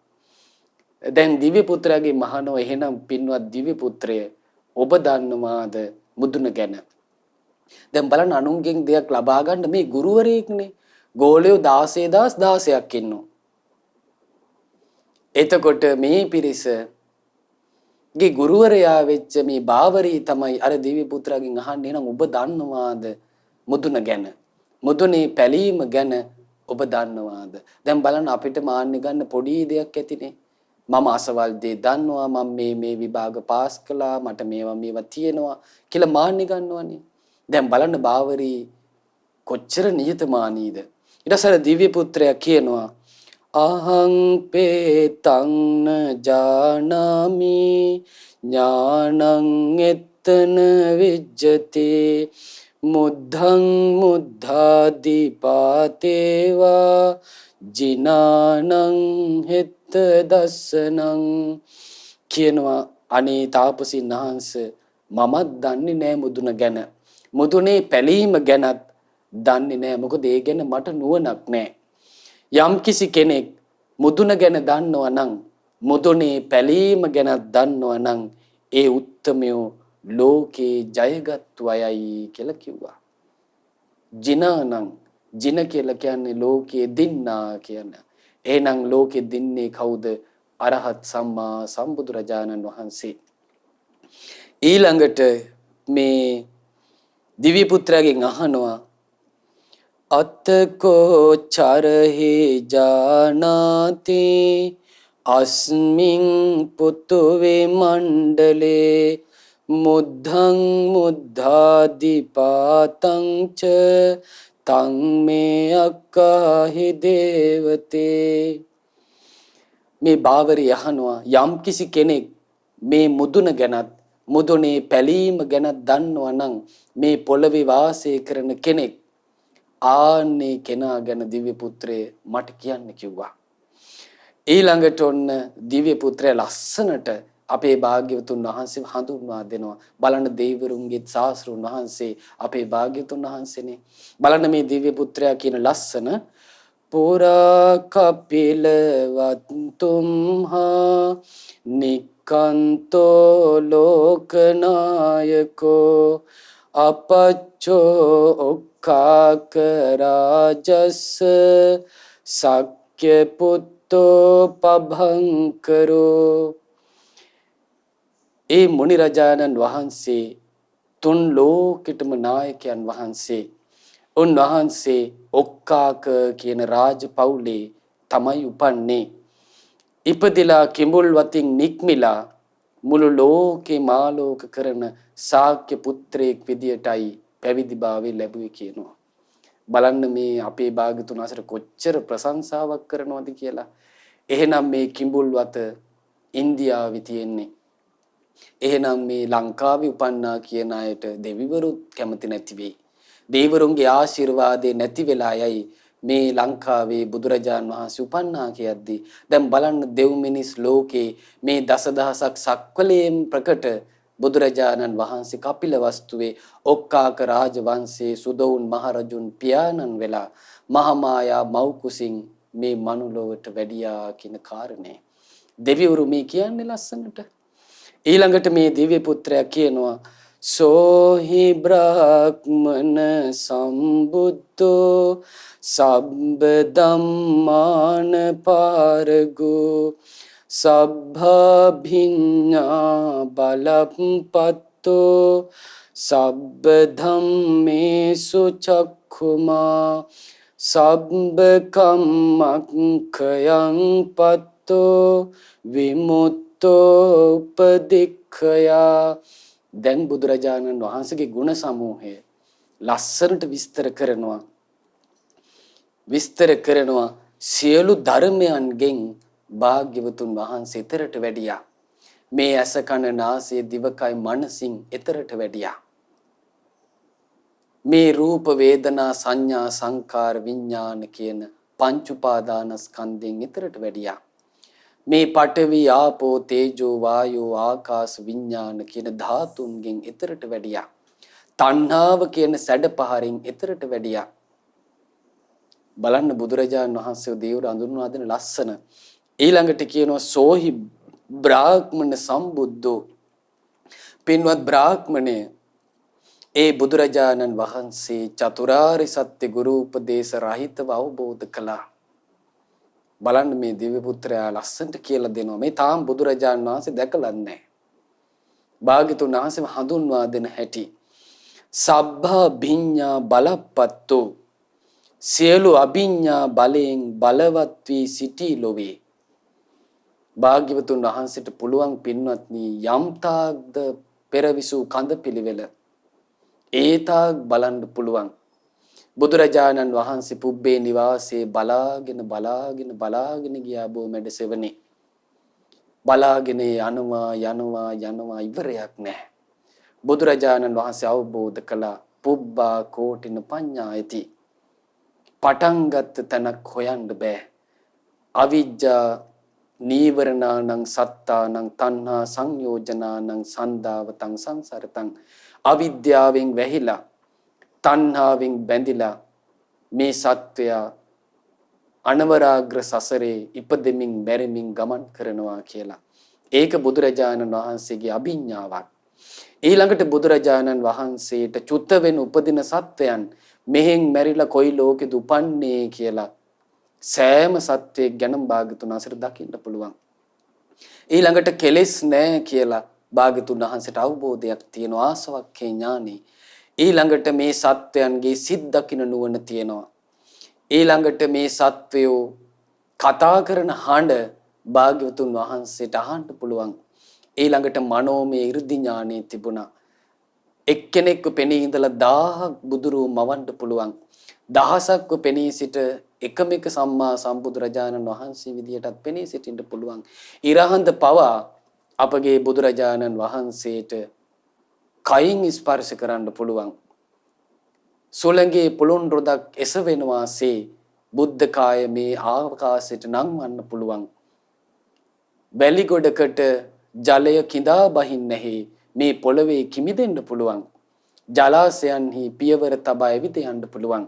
දැන් දිව්‍ය පුත්‍රයාගේ මහණෝ එහෙනම් පින්වත් දිව්‍ය පුත්‍රය ඔබ දන්නවාද මුදුන ගැන? දැන් බලන්න අනුන්ගෙන් දෙයක් ලබා ගන්න මේ ගුරුවරයෙක්නේ. ගෝලියෝ 16000ක් ඉන්නවා. එතකොට මේ පිරිසගේ ගුරුවරයා වෙච්ච මේ බාවරී තමයි අර දිව්‍ය පුත්‍රයාගෙන් අහන්නේ එහෙනම් ඔබ දන්නවාද මුදුන ගැන? මුදුනේ පැලීම ගැන ඔබ දන්නවාද? දැන් බලන්න අපිට මාන්නේ ගන්න පොඩි දෙයක් ඇතිනේ. මම අසවල් දේ දන්නවා, මම මේ විභාග පාස් කළා, මට මේවා තියෙනවා කියලා මාන්නේ ගන්නවනේ. දැන් බලන්න බාවරී කොච්චර නිහතමානීද. ඊට පස්සේ දිව්‍ය පුත්‍රයා කියනවා අහං පේතං ජානාමි ඥානං එත්තන විජ්ජති මුද්ධං මුද්ධාදිපාතේවා ජිනානං හෙත්ත දස්සනං කියනවා. අනේ තාපසින් වහන්සේ මමත් දන්නේ නෑ මුදුන ගැන. මුදුනේ පැලීම ගැනත් දන්නේ නෑ. මොකද ඒ ගැන මට නුවණක් නෑ. යම් කිසි කෙනෙක් මුදුන ගැන දන්නවා නම් මුදුනේ පැලීම ගැන දන්නවා නම් ඒ උත්තමයෝ ලෝකේ ජයගත්තු අයයි කියලා කිව්වා. ජිනානං ජින කියලා කියන්නේ ලෝකයේ දින්නා කියන. එහෙනම් ලෝකෙ දින්නේ කවුද? අරහත් සම්මා සම්බුදුරජාණන් වහන්සේ. ඊළඟට මේ දිව්‍ය පුත්‍රයාගෙන් අහනවා අත්තකෝ චරහි ජානාති අස්මින් පුතුවේ මණ්ඩලේ මුද්ධං මුද්ධාදිපාතං ච තං මේ අක්කාහි දේවතේ. මේ බාවරි අහනවා යම් කිසි කෙනෙක් මේ මුදුන ගැනත් මුදුනේ පැලීම ගැනත් දන්නවා නම් මේ පොළවේ වාසය කරන කෙනෙක් ආන්නේ කෙනා ගැන දිව්‍ය පුත්‍රය මට කියන්න කිව්වා. ඊළඟට ඔන්න දිව්‍ය පුත්‍රය ලස්සනට අපේ භාග්‍යවතුන් වහන්සේ හඳුන්වා දෙනවා. බලන්න දෙවිවරුන්ගේ ශාස්ත්‍රුන් වහන්සේ අපේ භාග්‍යවතුන් වහන්සේනේ. බලන්න මේ දිව්‍ය පුත්‍රයා කියන ලස්සන පුරා කපිලවත්තුම්හා නිකන්තෝ ලෝකනායකෝ අපච්චෝ ඔක්කාක රාජස්ස සක්්‍ය පුත්තෝ පභංකරෝ. ඒ මුනි රජාණන් වහන්සේ තුන් ලෝකෙටම නායකයන් වහන්සේ. උන්වහන්සේ ඔක්කාක කියන රාජ පවුලේ තමයි උපන්නේ. ඉපදිලා කිඹුල් වතින් නික්මිලා මුළු ලෝකේ මාලෝක කරන ශාක්‍ය පුත්‍රයෙක් විදියටයි පැවිදිභාවය ලැබුවේ කියනවා. බලන්න මේ අපේ භාග්‍යතුන් වහන්සේට කොච්චර ප්‍රශංසාවක් කරනවද කියලා. එහෙනම් මේ කිඹුල් වත ඉන්දියාවේ තියෙන්නේ. එහෙනම් මේ ලංකාවේ උපන්නා කියන අයට දෙවිවරුත් කැමති නැති වෙයි. දෙවිවරුන්ගේ ආශිර්වාදේ නැති වෙලා යයි මේ ලංකාවේ බුදුරජාන් වහන්සේ උපන්නා කියද්දී දැන් බලන්න දෙව් මිනිස් ලෝකේ මේ දසදහසක් සක්වලයෙන් ප්‍රකට බුදුරජාණන් වහන්සේ කපිලවස්තුවේ ඔක්කාක රාජවංශයේ සුදවුන් මහරජුන් පියාණන් වෙලා මහමායා මව්කුසින් මේ මනුලොවට වැඩියා කියන කාරණේ දෙවිවරු මේ කියන්නේ ලස්සනට. ඊළඟට මේ දිව්‍ය පුත්‍රයා කියනවා සෝහි බ්‍රාහ්මන සම්බුද්ධෝ සබ්බ ධම්මාන පාරගෝ සබ්බභිඤ්ඤා බලප්පත්තෝ සබ්බ ධම්මේසු චක්ඛුමා සබ්බ කම්මක්ඛයං පත්තෝ විමුක්තෝ උපදික්ඛයා. දැන් බුදුරජාණන් වහන්සේගේ ගුණ සමූහය ලස්සනට විස්තර කරනවා සියලු ධර්මයන්ගෙන් භාග්‍යවතුන් වහන්සේ ඊතරට වැඩියා. මේ ඇස කන නාසය දිවකය මනසින් ඊතරට වැඩියා. මේ රූප වේදනා සංඥා සංකාර විඥාන කියන පංච උපාදානස්කන්ධෙන් ඊතරට වැඩියා. මේ පඨවි ආපෝ තේජෝ වායෝ ආකාශ විඥාන කියන ධාතුන්ගෙන් ඊතරට වැඩියා. තණ්හාව කියන සැඩපහරින් ඊතරට වැඩියා. බලන්න බුදුරජාණන් වහන්සේ දේවර අඳුන්වා දෙන ලස්සන. ඊළඟට කියනවා සෝහි බ්‍රාහ්මණ සම්බුද්ධෝ. පින්වත් බ්‍රාහ්මණය ඒ බුදුරජාණන් වහන්සේ චතුරාර්ය සත්‍ය ගුරු උපදේශ රහිතව අවබෝධ කළා. බලන්න මේ දිව්‍ය පුත්‍රයා ලස්සනට කියලා දෙනවා. මේ තාම බුදුරජාණන් වහන්සේ දැකලා නැහැ. භාග්‍යතුන් වහන්සේ හඳුන්වා දෙන හැටි. සබ්බා භිඤ්ඤා බලප්පත්තෝ. සියලු අභිඤ්ඤා බලයෙන් බලවත් වී සිටී ලොවේ. භාග්‍යවතුන් වහන්සේට පුළුවන් පින්වත්නි යම් තාක්ද පෙරවිසූ කඳ පිළිවෙල ඒ තාක් බලන්න පුළුවන්. බුදුරජාණන් වහන්සේ පුබ්බේ නිවාසයේ බලාගෙන ගියා බොමැඩ සෙවණේ. බලාගෙන යනවා ඉවරයක් නැහැ. බුදුරජාණන් වහන්සේ අවබෝධ කළා පුබ්බා කෝටින පඤ්ඤායති. පටන් ගත්ත තැනක් හොයන්න බෑ. අවිජ්ජා නීවරණානං සත්තානං තණ්හා සංයෝජනානං සන්දාවතං සංසරතං. අවිද්‍යාවෙන් වැහිලා තණ්හාවෙන් බැඳිලා මේ සත්වයා අනවරාග්‍ර සසරේ ඉපදෙමින් මැරෙමින් ගමන් කරනවා කියලා. ඒක බුදුරජාණන් වහන්සේගේ අභිඥාවක්. ඊළඟට බුදුරජාණන් වහන්සේට චුත වෙන උපදින සත්වයන් මෙහෙන් මැරිලා කොයි ලෝකෙද උපන්නේ කියලා සෑම සත්වයක් ගැනම භාග්‍යතුන් වහන්සේට දකින්න පුළුවන්. ඊළඟට කෙලෙස් නැහැ කියලා භාග්‍යතුන් වහන්සේට අවබෝධයක් තියෙනවා ආසවක්ඛේ ඥානෙ. ඊළඟට මේ සත්වයන්ගේ සිත් දකින්න නුවණ තියෙනවා. ඊළඟට මේ සත්වයෝ කතා කරන හඬ භාග්‍යවතුන් වහන්සේට අහන්න පුළුවන්. ඊළඟට මනෝමය 이르දි ඥානෙ තිබුණා. එක්කෙනෙක්ව පෙනී ඉඳලා 1000ක් බුදුරු මවන්න පුළුවන්. දහසක්ව පෙනී සිට එකම එක සම්මා සම්බුදුරජාණන් වහන්සේ විදියටත් පෙනී සිටින්න පුළුවන්. ඉරහඳ පවා අපගේ බුදුරජාණන් වහන්සේට කයින් ස්පර්ශ කරන්න පුළුවන්. සොළඟේ පුළුන් රොදක් එසවෙනවාසේ බුද්ධ කාය මේ ආකාශයට නංවන්න පුළුවන්. වැලි ගොඩකට ජලය කිඳා බහින්නේ නැහැ. මේ පොළවේ කිමිදෙන්න පුළුවන්. ජලාශයන්හි පියවර තබා එවිද යන්න පුළුවන්.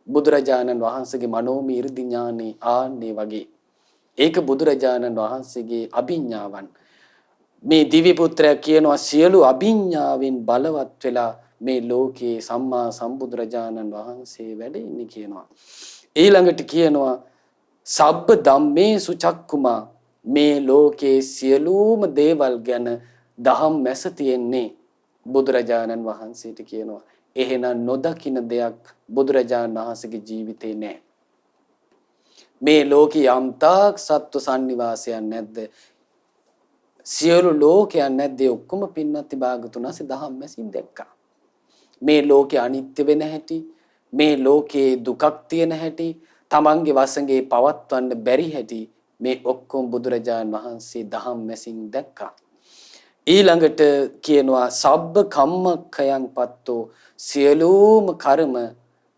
බුදුරජාණන් වහන්සේගේ මනෝමය 이르දි ඥානෙ ආන්නේ වගේ. ඒක බුදුරජාණන් වහන්සේගේ අභිඥාවන්. මේ දිව්‍ය පුත්‍රයා කියනවා සියලු අභිඥාවෙන් බලවත් වෙලා මේ ලෝකේ සම්මා සම්බුදුරජාණන් වහන්සේ වැඩ ඉන්නේ කියනවා. ඊළඟට කියනවා සබ්බ ධම්මේසු චක්කුමා මේ ලෝකේ සියලුම දේවල් ගැන දහම් මැස තියෙන්නේ බුදුරජාණන් වහන්සේට කියනවා. එහෙනම් නොදකින දෙයක් බුදුරජාණන් වහන්සේගේ ජීවිතේ නැහැ. මේ ලෝකේ යම්තාක් සත්ව සන්නිවාසයන් නැද්ද? සියලු ලෝකයන් නැද්ද? ඔක්කොම පින්නත් භාගතුනාසේ දහම් මැසින් දැක්කා. මේ ලෝකේ අනිත්‍ය වෙන හැටි, මේ ලෝකේ දුකක් තියෙන හැටි, තමන්ගේ වසඟේ පවත්වන්න බැරි හැටි මේ ඔක්කොම බුදුරජාණන් වහන්සේ දහම් මැසින් දැක්කා. ඊළඟට කියනවා සබ්බ කම්මක්ඛයන් පත්තෝ සියලුම කර්ම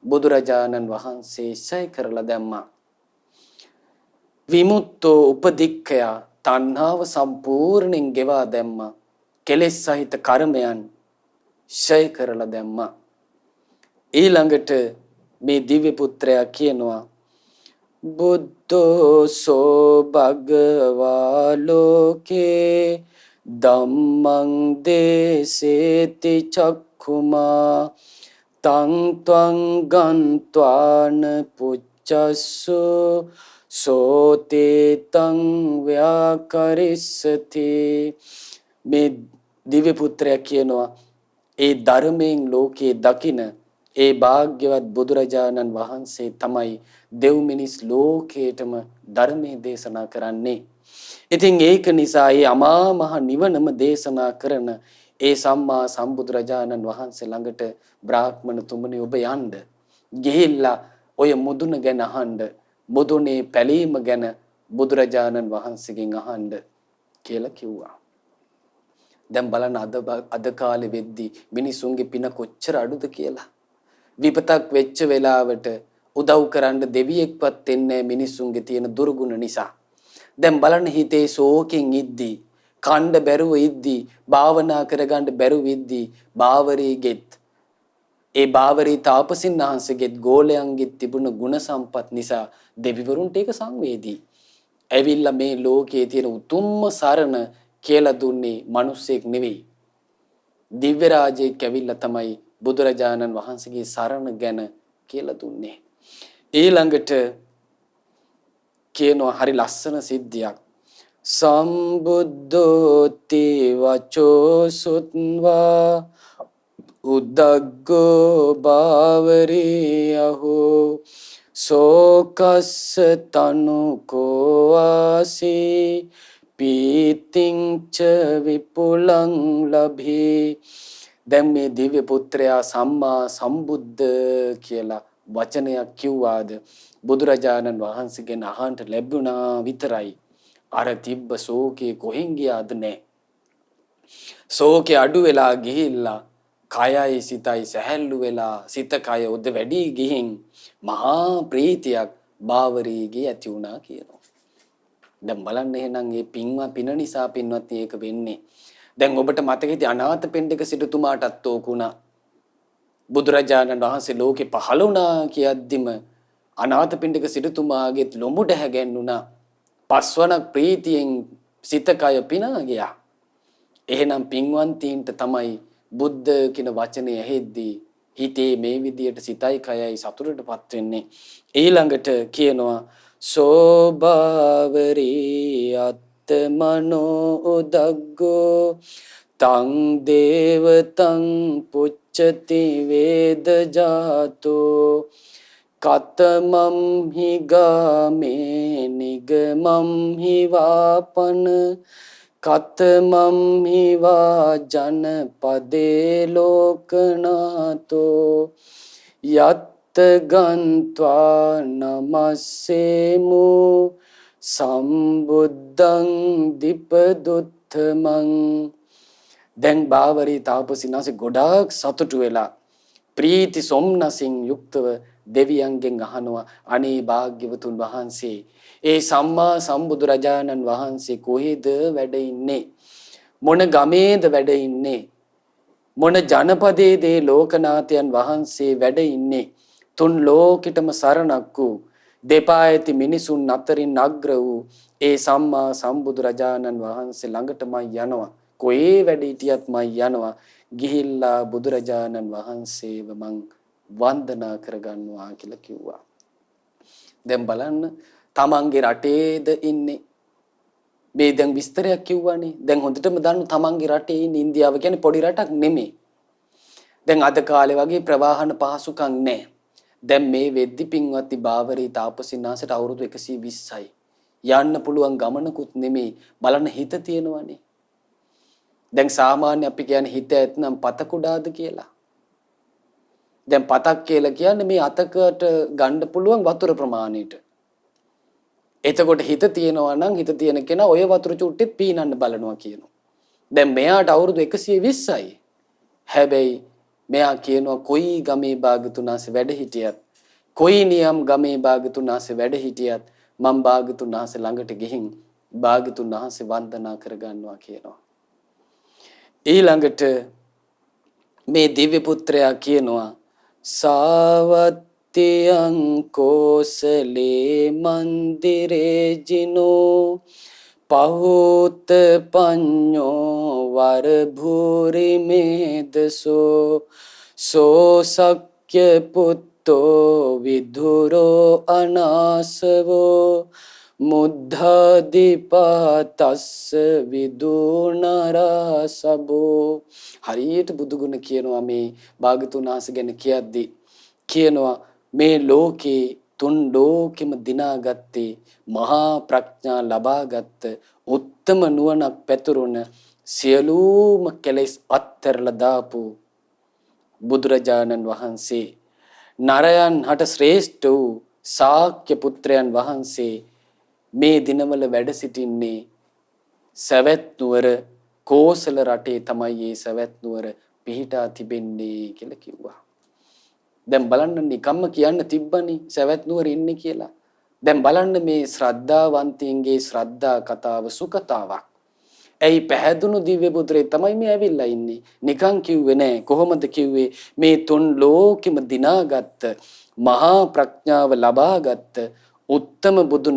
බුදුරජාණන් වහන්සේ ඡය කරලා දැම්මා. විමුක්තෝ උපදික්ඛය තණ්හාව සම්පූර්ණයෙන් ගෙවා දැම්මා. කෙලෙස් සහිත කර්මයන් ඡය කරලා දැම්මා. ඊළඟට මේ දිව්‍ය පුත්‍රයා කියනවා බුද්ධෝ සෝ භගවා ලෝකේ ධම්මං දේසේති චක්ඛුමා තං ත්වං ගන්්වාන පුච්චස්සු සෝතේ තං ව්‍යාකරිස්සති. මේ දිව්‍ය පුත්‍රයා කියනවා ඒ ධර්මයෙන් ලෝකේ දකින ඒ භාග්‍යවත් බුදුරජාණන් වහන්සේ තමයි දෙව් මිනිස් ලෝකේටම ධර්මයේ දේශනා කරන්නේ. ඉතින් ඒක නිසා ඒ අමා මහ නිවනම දේශනා කරන ඒ සම්මා සම්බුදුරජාණන් වහන්සේ ළඟට බ්‍රාහ්මණ තුමනි ඔබ යන්න. ගිහිල්ලා ඔය මුදුන ගැන අහන්න. මුදුනේ පැලීම ගැන බුදුරජාණන් වහන්සේගෙන් අහන්න කියලා කිව්වා. දැන් බලන්න අද කාලේ වෙද්දි මිනිසුන්ගේ පින කොච්චර අඩුද කියලා. විපතක් වෙච්ච වෙලාවට උදව් කරන්න දෙවියෙක්වත් එන්නේ මිනිසුන්ගේ තියෙන දුර්ගුණ නිසා. දැන් බලන්න හිතේ ශෝකෙන් ඉද්දි, කණ්ඩ බැරුව ඉද්දි, භාවනා කරගන්න බැරුව ඉද්දි, බාවරීගෙත් ඒ බාවරී තාපසින් වහන්සේගෙත් ගෝලයන්ගෙත් තිබුණ ගුණ සම්පත් නිසා දෙවිවරුන්ට ඒක සංවේදී. ඇවිල්ලා මේ ලෝකයේ තියෙන උතුම්ම සරණ කියලා දුන්නේ මිනිස්සෙක් නෙවෙයි. දිව්‍ය රාජයෙක් ඇවිල්ලා තමයි බුදුරජාණන් වහන්සේගේ සරණ ගැන කියලා දුන්නේ. ඊළඟට කියනවා හරි ලස්සන සිද්ධියක්. සම්බුද්ධෝති වචෝ සුත්වා උද්දග්ගෝ බාවරී අහෝ සෝකස්ස තනුකෝ ආසී පීතිංච විපුලං ලභී. දැන් මේ දිව්‍ය පුත්‍රයා සම්මා සම්බුද්ධ කියලා වචනයක් කිව්වාද බුදුරජාණන් වහන්සේගෙන් අහන්න ලැබුණා විතරයි. අර තිබ්බ ශෝකේ කොහෙන් ගියාද නැහැ. ශෝකේ අඩු වෙලා ගිහිල්ලා කයයි සිතයි සැහැල්ලු වෙලා සිත කය උද වැඩි ගිහින් මහා ප්‍රීතියක් බාවරීගේ ඇති වුණා කියනවා. දැන් බලන්න එහෙනම් මේ පින නිසා පින්වත් මේක වෙන්නේ. දැන් ඔබට මතකෙද අනාථපිණ්ඩික සිටුතුමාටත් ඕකුණා. බුදුරජාණන් වහන්සේ ලෝකේ පහළ වුණා කියද්දිම අනාථපිණ්ඩික සිටුතුමාගෙත් ලොමුඩ හැගෙන්නුණා. පස්වන ප්‍රීතියෙන් සිත කය පිනා ගියා. එහෙනම් පින්වන්තීන්ට තමයි බුද්ධ කියන වචනේ ඇහෙද්දී හිතේ මේ විදියට සිතයි කයයි සතුටටපත් වෙන්නේ. ඊළඟට කියනවා සෝභාවරී අත්ත මනෝ උදග්ගෝ තං දේවතං පුච්චති වේද ජාතෝ කතමම් හි ගාමේ නිගමම් හි වාපන කතමම් හි වා ජනපදේ ලෝකනාතෝ යත් ගන්්වා නමස්සේමු සම්බුද්ධං දීපදුත්තමං. දැන් බාවරී තාපසිනාසේ ගොඩාක් සතුටු වෙලා ප්‍රීති සොම්නසින් යුක්තව දෙවියන්ගෙන් අහනවා අනේ භාග්‍යවතුන් වහන්සේ ඒ සම්මා සම්බුදුරජාණන් වහන්සේ කොහෙද වැඩ ඉන්නේ? මොන ගමේද වැඩ ඉන්නේ? මොන ජනපදයේද ලෝකනාථයන් වහන්සේ වැඩ ඉන්නේ? තුන් ලෝකෙටම සරණක් වූ දෙපා ඇති මිනිසුන් අතරින් අග්‍ර වූ ඒ සම්මා සම්බුදුරජාණන් වහන්සේ ළඟටම යනවා. කොහේ වැඩ හිටියත් මම යනවා. ගිහිල්ලා බුදුරජාණන් වහන්සේව මං වන්දනා කරගන්නවා කියලා කිව්වා. දැන් බලන්න තමන්ගේ රටේද ඉන්නේ. මේ දැන් විස්තරයක් කිව්වනේ. දැන් හොඳටම දන්න තමන්ගේ රටේ ඉන්නේ. ඉන්දියාව කියන්නේ පොඩි රටක් නෙමෙයි. දැන් අද කාලේ වගේ ප්‍රවාහන පහසුකම් නැහැ. දැන් මේ වෙද්දි පින්වත්නි බාවරී තාපසිනාසට අවුරුදු 120යි. යන්න පුළුවන් ගමනකුත් නෙමෙයි. බලන්න හිත තියෙනවනේ. දැන් සාමාන්‍ය අපි කියන්නේ හිත ඇතනම් පත කුඩාද කියලා. දැන් පතක් කියලා කියන්නේ මේ අතකට ගන්න පුළුවන් වතුර ප්‍රමාණයට. එතකොට හිත තියෙනවා නම් හිත තියෙන කෙනා ඔය වතුර චුට්ටෙත් පීනන්න බලනවා කියනවා. දැන් මෙයාට අවුරුදු 120යි. හැබැයි මෙයා කියනවා කොයි ගමේ භාගතුනාසේ වැඩ හිටියත් කොයි නියම් ගමේ භාගතුනාසේ වැඩ හිටියත් මම භාගතුනාසේ ළඟට ගිහින් භාගතුනාසේ වන්දනා කරගන්නවා කියනවා. ඊළඟට මේ දිව්‍ය පුත්‍රයා කියනවා සාවත්තියං කෝසලේ මන්දිරේ ජිනෝ පහූත පඤ්ඤෝ වර භූරි මේදසෝ සෝසක්්‍ය පුත්තෝ විදුරෝ අනාසවෝ මුද්ධාදිපාතස්ස විදුනරසබෝ. හරියට බුදුගුණ කියනවා මේ භාගතුන් වහන්සේ ගැන කියද්දී කියනවා මේ ලෝකේ තුන් ලෝකෙම දිනාගත්තේ මහා ප්‍රඥා ලබාගත් උත්තම නුවණක් පැතුරුන සියලුම කෙලෙස් අත්හැරලා දාපු බුදුරජාණන් වහන්සේ නරයන් හට ශ්‍රේෂ්ඨ වූ ශාක්‍ය පුත්‍රයන් වහන්සේ මේ දිනවල වැඩ සිටින්නේ සවැත් නුවර කෝසල රටේ තමයි මේ සවැත් නුවර පිහිටා තිබෙන්නේ කියලා කිව්වා. දැන් බලන්න නිකම්ම කියන්න තිබ්බනේ සවැත් නුවර ඉන්නේ කියලා. දැන් බලන්න මේ ශ්‍රද්ධාවන්තයින්ගේ ශ්‍රද්ධා කතාව සුකතාවක්. ඇයි පැහැදුණු දිව්‍ය පුත්‍රේ තමයි මේ ඇවිල්ලා ඉන්නේ. නිකන් කිව්වේ නෑ. කොහොමද කිව්වේ? මේ තුන් ලෝකෙම දිනාගත්ත මහා ප්‍රඥාව ලබාගත්ත උත්තම බුදු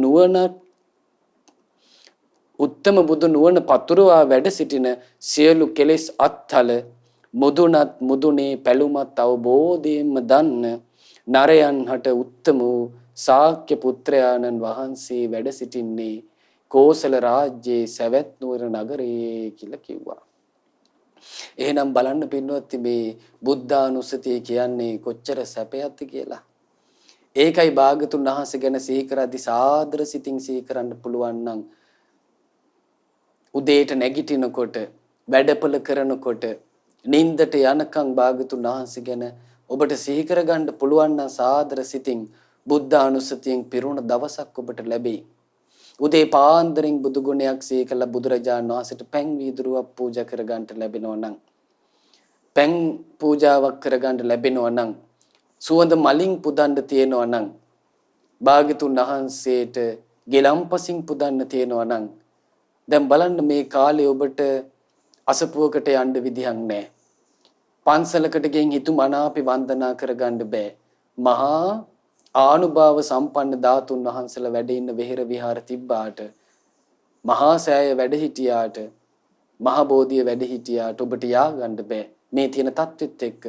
නුවණ පතුරවා වැඩ සිටින සියලු කෙලෙස් අත්හල මුදුනත් මුදුනේ පැලුමත් අවබෝධයෙන්ම දන්න නරයන් හට උත්තම වූ ශාක්‍ය පුත්‍රයාණන් වහන්සේ වැඩ සිටින්නේ කෝසල රාජ්‍යයේ සවැත් නුවර නගරයේ කියලා කිව්වා. එහෙනම් බලන්න පින්වත්නි මේ බුද්ධානුස්සතිය කියන්නේ කොච්චර සැපයක්ද කියලා. ඒකයි භාගතුන් වහන්සේ ගැන සිහි කරද්දී සාදර සිතින් සිහි කරන්න පුළුවන් නම් උදේට නැගිටිනකොට වැඩපළ කරනකොට නින්දට යනකම් භාගතුන් වහන්සේ ගැන ඔබට සිහි කරගන්න පුළුවන් නම් සාදර සිතින් බුද්ධානුස්සතියෙන් පිරුණ දවසක් ඔබට ලැබෙයි. උදේ පාන්දරින් බුදු ගුණයක් සිහි කළ බුදුරජාණන් වහන්සේට පැන් වීදුරුවක් පූජා කරගන්න ලැබෙනවා නම් පැන් පූජාවක් කරගන්න ලැබෙනවා නම් සුවඳ මලින් පුදන්න තියෙනවා නම් භාගතුන් වහන්සේට ගෙලම්පසින් පුදන්න තියෙනවා නම් දැන් බලන්න මේ කාලේ ඔබට අසපුවකට යන්න විදිහක් නැහැ. පන්සලකට ගෙන් හිතු මනාපි වන්දනා කරගන්න බෑ. මහා ආනුභාව සම්පන්න ධාතුන් වහන්සේලා වැඩ ඉන්න වෙහෙර විහාර තිබ්බාට මහා සෑය වැඩ හිටියාට මහ බෝධිය වැඩ හිටියාට ඔබට යා ගන්න බෑ මේ තියෙන தත්වෙත් එක්ක.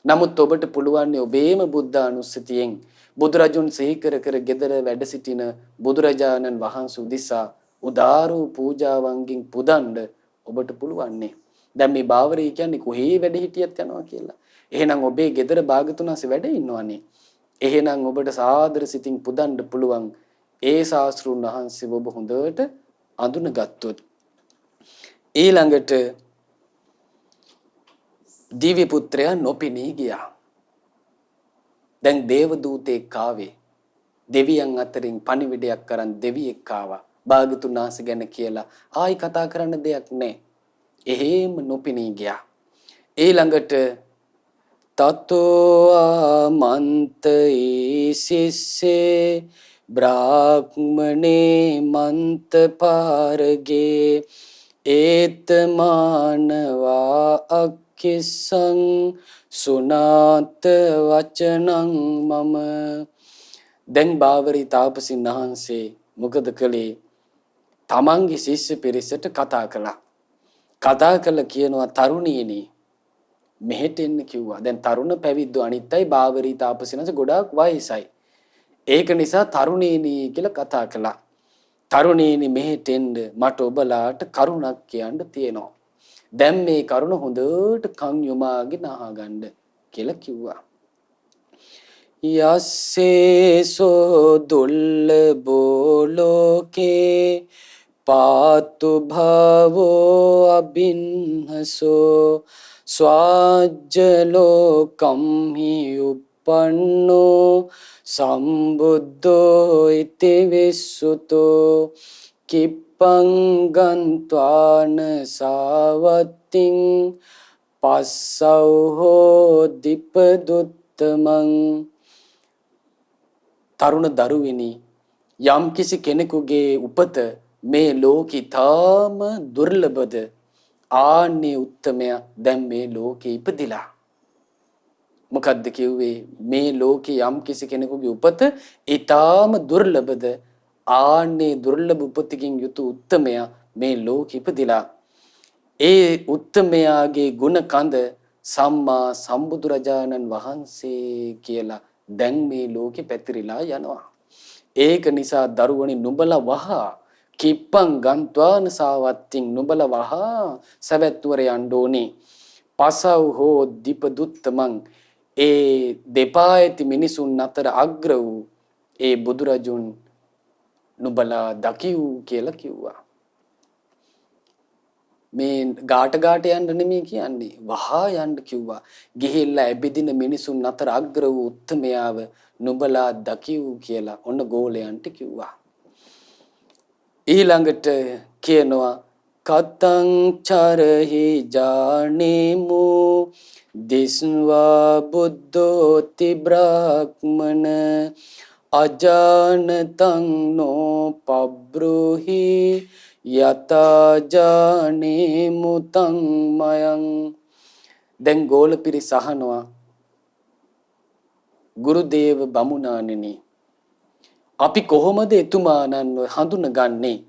නමුත් ඔබට පුළුවන් ඔබේම බුද්ධානුස්සතියෙන් බුදුරජුන් සිහි කර කර gedara වැඩ සිටින බුදුරජාණන් වහන්සේ උදිසා උදාර වූ පූජාවන්ගෙන් පුදන්න ඔබට පුළුවන්නේ. දැන් මේ බාවරී කියන්නේ කොහේ වැඩ හිටියත් යනවා කියලා. එහෙනම් ඔබේ ගෙදර භාගතුනාසේ වැඩ ඉන්නවනේ. එහෙනම් ඔබට සාදර සිතින් පුදන්න පුළුවන් ඒ ශාස්ත්‍රුන් වහන්සේ ඔබ හොඳට අඳුනගත්තොත්. ඊළඟට දිව්‍ය පුත්‍රයා නොපෙනී ගියා. දැන් දේව දූතෙක් ආවේ. දෙවියන් අතරින් පණිවිඩයක් කරන් දෙවියෙක් ආවා. භාගතුන් වහන්සේ ගැන කියලා ආයි කතා කරන්න දෙයක් නැහැ. එහෙම නොපෙනී ගියා. ඊළඟට තතෝ ආමන්තේ සිස්සේ බ්‍රාහ්මනේ මන්ත පාරගේ ඒත මානවා අක්කිසං සුනාත වචනං මම. දැන් බාවරි තාපසින් වහන්සේ මොකද කළේ? තමන්ගේ ශිෂ්‍ය පිරිසට කතා කළා. කතා කළ කියනවා තරුණියනි මෙහෙට එන්න කිව්වා. දැන් තරුණ පැවිද්දෝ අනිත්යි බාවරි තාපසින්වහන්සේ ගොඩාක් වයසයි. ඒක නිසා තරුණියනි කියලා කතා කළා. තරුණියනි මෙහෙට එන්න මට ඔබලාට කරුණක් කියන්න තියෙනවා. දැන් මේ කරුණ හොඳට කන් යොමාගෙන අහගන්න කියලා කිව්වා. යස්සේසෝ දුල්ලබෝ ලෝකේ පාතු භවෝ අබින්හසෝ ස්වාජ්ජලෝකම් හි උප්පන්නෝ සම්බුද්ධෝ ඉති විස්සුතෝ කිප්පං ගන්්වාන සාවත්තිං පස්සව්හෝ දීපදුත්තමං. තරුණ දරුවෙනි යම් කිසි කෙනෙකුගේ උපත මේ ලෝකේ තාම දුර්ලභද ආන්නේ උත්තමයා දැන් මේ ලෝකේ ඉපදිලා. මොකද්ද කිව්වේ? මේ ලෝකේ යම් කිසි කෙනෙකුගේ උපත ඊටාම දුර්ලභද ආන්නේ දුර්ලභ උපතකින් යුතු උත්තමයා මේ ලෝකෙ ඉපදිලා. ඒ උත්තමයාගේ ගුණ කඳ සම්මා සම්බුදුරජාණන් වහන්සේ කියලා දැන් මේ ලෝකෙ පැතිරිලා යනවා. ඒක නිසා දරුවනි නුඹලා වහා කිප්පං ගන්්වාන සාවත්තින් නුඹලා වහා සවැත්වර යන්න ඕනේ. පසව් හෝ දීපදුත්තමං ඒ දෙපා ඇති මිනිසුන් අතර අග්‍ර වූ ඒ බුදුරජුන් නුඹලා දකිව් කියලා කිව්වා. මේ ගාට යන්න නෙමෙයි කියන්නේ වහා යන්න කිව්වා. ගිහිල්ලා ඇබිදින මිනිසුන් අතර අග්‍ර වූ උත්තමයාව නුඹලා දකිව් කියලා ඔන්න ගෝලයන්ට කිව්වා. ඊළඟට කියනවා කතං චරහි ජානේමු දිස්වා බුද්ධෝති බ්‍රාහ්මන අජානතං නෝ පබ්‍රෝහි යතජානේ මුතං මයං. දැන් ගෝල පිරිස අහනවා ගුරුදේව බමුණාණෙනි අපි කොහොමද එතුමාණන්ව හඳුනගන්නේ?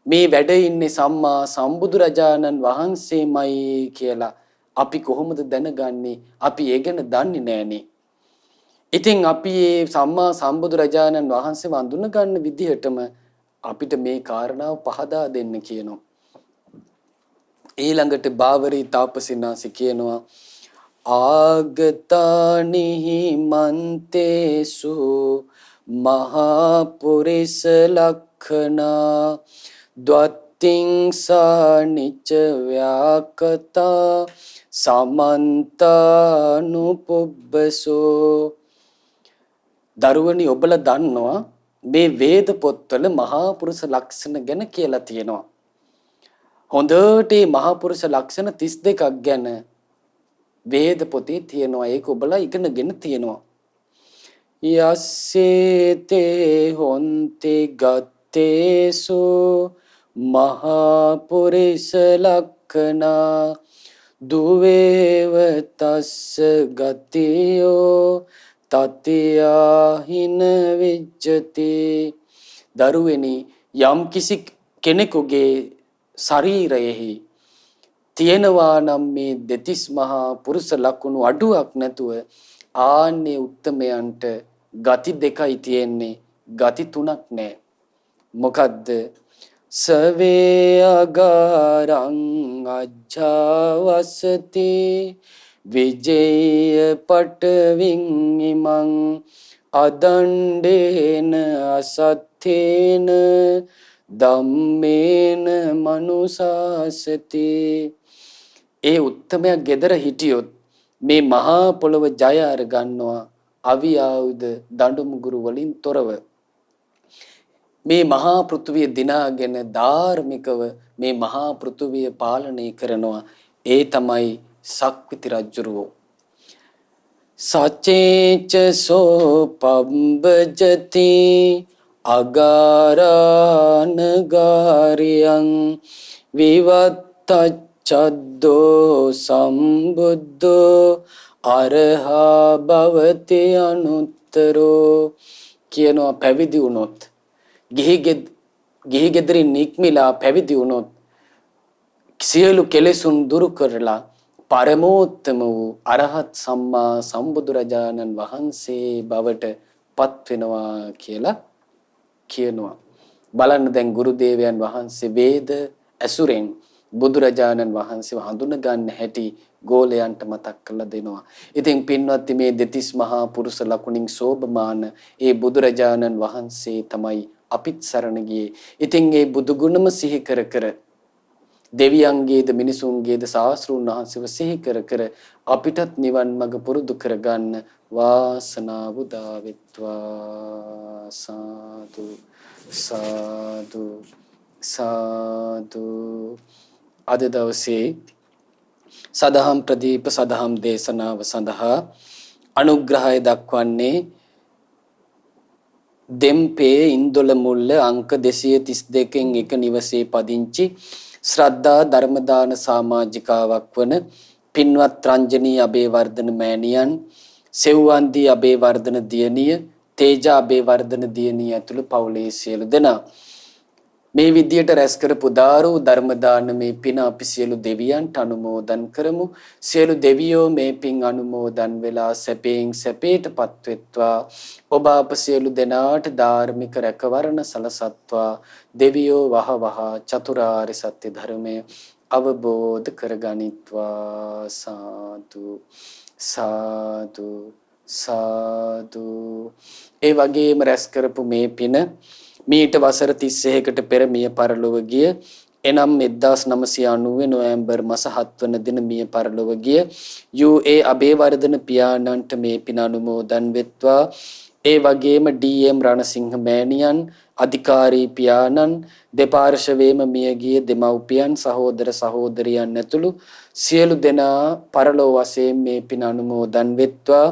මේ වැඩ ඉන්නේ සම්මා සම්බුදුරජාණන් වහන්සේමයි කියලා අපි කොහොමද දැනගන්නේ? අපි ඒ ගැන දන්නේ නැහනේ. ඉතින් අපි මේ සම්මා සම්බුදුරජාණන් වහන්සේ වඳුන ගන්න විදිහටම අපිට මේ කාරණාව පහදා දෙන්න කියනවා. ඊළඟට බාවරි තාපසින්වහන්සේ කියනවා ආගතානිහි මන්තේසු මහා පුරිස ලක්ඛනා ද්වත්තිං සානිච්ච ව්‍යාකතා සමන්තානුපුබ්බසෝ. දරුවනි ඔබලා දන්නවා මේ වේද පොත්වල මහා පුරුෂ ලක්ෂණ ගැන කියලා තියෙනවා. හොඳට මේ මහා පුරුෂ ලක්ෂණ 32ක් ගැන වේද පොතේ තියෙනවා. ඒක ඔබලා ඉගෙනගෙන තියෙනවා. යස්සේතේ හොන්ති ගත්තේසු මහා පුරුෂ ලක්ඛනා දුවේව තස්ස ගතියෝ තතියාහින විජ්ජති. දරුවෙනි යම් කිසි කෙනෙකුගේ ශරීරයෙහි තියෙනවා නම් මේ දෙතිස් මහා පුරුෂ ලක්ෂණ අඩුවක් නැතුව ආන්නේ උත්තමයන්ට ගති දෙකයි තියෙන්නේ. ගති තුනක් නැහැ. මොකද්ද? සවේ අගාරං අජ්ජාවසති විජේය පටවින් ඉමං අදණ්ඩේන අසත්තේන ධම්මේන මනුසාසති. ඒ උත්තමයා gedara හිටියොත් මේ මහා පොළව ජය අර ගන්නවා අවි ආයුධ දඬු මුගුරු වලින් තොරව. මේ මහා පෘථුවිය දිනාගෙන ධාර්මිකව මේ මහා පෘථුවිය පාලනය කරනවා. ඒ තමයි සක්විති රජුරෝ. සචේච සෝ පබ්බජති අගාරානගාරියං විවත්තච්ඡද්දෝ සම්බුද්ධෝ අරහා භවති අනුත්තරෝ. කියනවා පැවිදි වුණොත් ගිහි ගෙදරින් නික්මිලා පැවිදි වුණොත් සියලු කෙලෙසුන් දුරු කරලා පරමෝත්තම වූ අරහත් සම්මා සම්බුදුරජාණන් වහන්සේ බවට පත් වෙනවා කියලා කියනවා. බලන්න දැන් ගුරු දේවයන් වහන්සේ වේද ඇසුරෙන් බුදුරජාණන් වහන්සේව හඳුන ගන්න හැටි ගෝලයන්ට මතක් කරලා දෙනවා. ඉතින් පින්වත්නි මේ දෙතිස් මහා පුරුෂ ලකුණින් සෝභමාන ඒ බුදුරජාණන් වහන්සේ තමයි අපිත් සරණ ගියේ. ඉතින් ඒ බුදු ගුණම සිහි කර කර දෙවියන්ගේද මිනිසුන්ගේද ශාස්ත්‍රූන් වහන්සේව සිහි කර කර අපිටත් නිවන් මඟ පුරුදු කරගන්න වාසනාව උදා වෙත්වා. සාදු සාදු සාදු. අද දවසේ සදහම් ප්‍රදීප සදහම් දේශනාව සඳහා අනුග්‍රහය දක්වන්නේ දෙම්පේ ඉන්දොල මුල්ල අංක 232න් එක නිවසේ පදිංචි ශ්‍රද්ධා ධර්මදාන සමාජිකාවක් වන පින්වත් රංජනී අබේවර්ධන මෑණියන්, සෙව්වන්දී අබේවර්ධන දියණිය, තේජා අබේවර්ධන දියණිය ඇතුළු පවුලේ සියලු දෙනා මේ විදියට රැස් කරපු දාරෝ ධර්ම දානමේ පින අපි සියලු දෙවියන්ට අනුමෝදන් කරමු. සියලු දෙවියෝ මේ පින් අනුමෝදන් වෙලා සැපයෙන් සැපේටපත් වෙත්වා. ඔබ අප සියලු දෙනාට ධාර්මික රැකවරණ සලසත්වා. දෙවියෝ වහවහ චතුරාර්ය සත්‍ය ධර්මය අවබෝධ කරගනිත්වා. සාදු සාදු සාදු. ඒ වගේම රැස් කරපු මේ පින මීට වසර 31කට පෙර මිය පරලොව ගිය එනම් 1990 නොවැම්බර් මාස 7 වන දින මිය පරලොව ගිය යූ.ඒ. අබේවර්ධන පියාණන්ට මේ පින අනුමෝදන් වෙත්වා. ඒ වගේම ඩී.එම්. රණසිංහ මෑණියන්, අධිකාරී පියාණන්, දෙපාර්ශවයේම මිය ගිය දෙමව්පියන්, සහෝදර සහෝදරියන් ඇතුළු සියලු දෙනා පරලොව වශයෙන් මේ පින අනුමෝදන් වෙත්වා.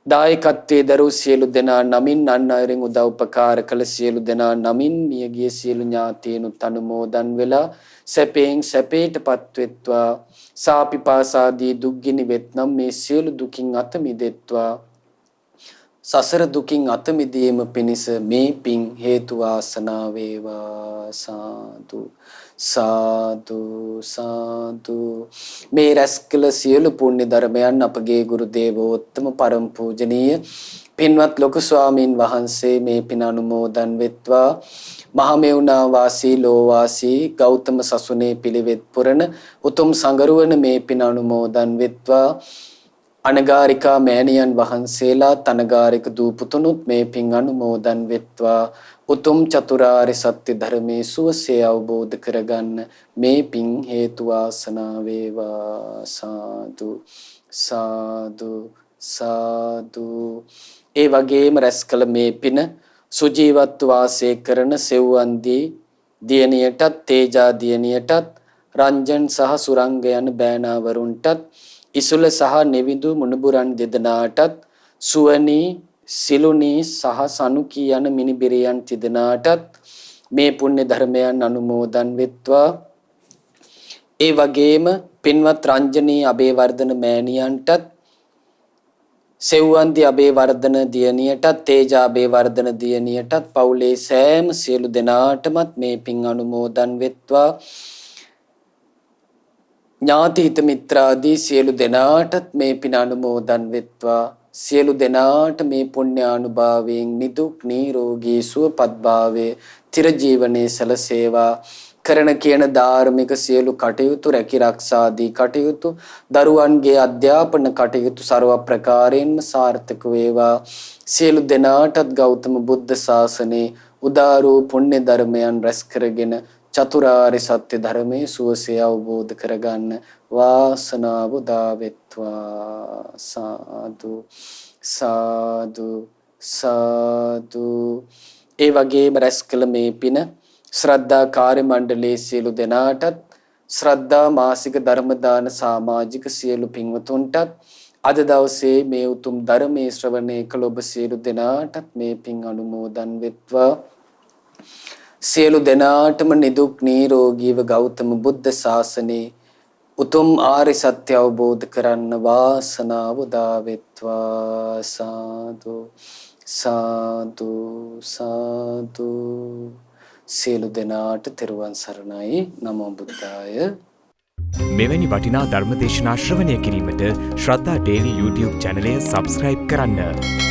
දායකත්වයේ දරූ සියලු දෙනා නමින් අන් අයරින් උදව් උපකාර කළ සියලු දෙනා නමින් මියගිය සියලු ඥාතීනුත් අනුමෝදන් වෙලා සැපයෙන් සැපේටපත් වෙත්වා. සාපිපාසාදී දුක්ගිනි වෙත්නම් මේ සියලු දුකින් අත මිදෙත්වා. සසර දුකින් අත මිදීම පිණිස මේ පින් හේතු වාසනා වේවා. සාදු සාදු සාදු. මේ රැස් කළ සියලු පුණ්‍ය ධර්මයන් අපගේ ගුරු දේවෝත්තම පරම පූජනීය පින්වත් ලොකු ස්වාමීන් වහන්සේ මේ පින අනුමෝදන් වෙත්වා. මහමෙවුනා වාසී ලෝවාසී ගෞතම සසුනේ පිළිවෙත් පුරන උතුම් සංගරුවන මේ පින අනුමෝදන් වෙත්වා. අනගාരികා මෑණියන් වහන්සේලා තනගාരിക දූපුතුනුත් මේ පින් අනුමෝදන් වෙත්වා. උතුම් චතුරාර්ය සත්‍ය ධර්මයේ සුවසේ අවබෝධ කරගන්න මේ පින් හේතු වාසනා වේවා. සාදු සාදු සාදු. ඒ වගේම රැස් කළ මේ පින සුජීවත් වාසය කරන සෙව්වන්දී දියණියටත්, තේජා දියණියටත්, රංජන් සහ සුරංග යන බෑනාවරුන්ටත්, ඉසුල සහ නෙවිඳු මුණුබුරන් දෙදෙනාටත්, සුවනී, සිලුනී සහ සනුකී යන මිනිබිරියන් තිදෙනාටත් මේ පුණ්‍ය ධර්මයන් අනුමෝදන් වෙත්වා. ඒ වගේම පින්වත් රංජනී අබේවර්ධන මෑණියන්ටත්, සෙව්වන්දී අබේවර්ධන දියණියටත්, තේජා අබේවර්ධන දියණියටත් පවුලේ සෑම සියලු දෙනාටමත් මේ පින් අනුමෝදන් වෙත්වා. ඥාති හිත මිත්‍රාදී සියලු දෙනාටත් මේ පින අනුමෝදන් වෙත්වා. සියලු දෙනාට මේ පුණ්‍යානුභාවයෙන් නිදුක් නිරෝගී සුවපත් භාවයේ චිරජීවනයේ සැලසේවා. කරන කියන ධාර්මික සියලු කටයුතු රැකී ආරක්ෂාදී කටයුතු දරුවන්ගේ අධ්‍යාපන කටයුතු ਸਰව ප්‍රකාරයෙන්ම සාර්ථක වේවා. සියලු දෙනාටත් ගෞතම බුද්ධ ශාසනයේ උදාරෝ පුණ්‍ය ධර්මයන් රැස් කරගෙන චතුරාර්ය සත්‍ය ධර්මයේ සුවසේ අවබෝධ කරගන්න වාසනාව උදා වෙත්වා. සාදු සාදු සාදු. ඒ වගේම රැස් කළ මේ පින ශ්‍රද්ධා කාර්ය මණ්ඩලයේ සියලු දෙනාටත් ශ්‍රද්ධා මාසික ධර්ම දාන සමාජික සියලු පින්වතුන්ටත් අද දවසේ මේ උතුම් ධර්මයේ ශ්‍රවණය කළ ඔබ සියලු දෙනාටත් මේ පින් අනුමෝදන් වෙත්වා. සියලු දෙනාටම නිදුක් නිරෝගීව ගෞතම බුද්ධ ශාසනයේ උතුම් ආර්ය සත්‍ය අවබෝධ කරන්න වාසනාව උදා වෙත්වා. සාදු සාදු සාදු. සියලු දෙනාට තෙරුවන් සරණයි. නමෝ බුද්ධාය. මෙවැනි වටිනා ධර්ම දේශනා ශ්‍රවණය කිරීමට ශ්‍රද්ධා ඩේලි YouTube චැනලය සබ්ස්ක්‍රයිබ් කරන්න.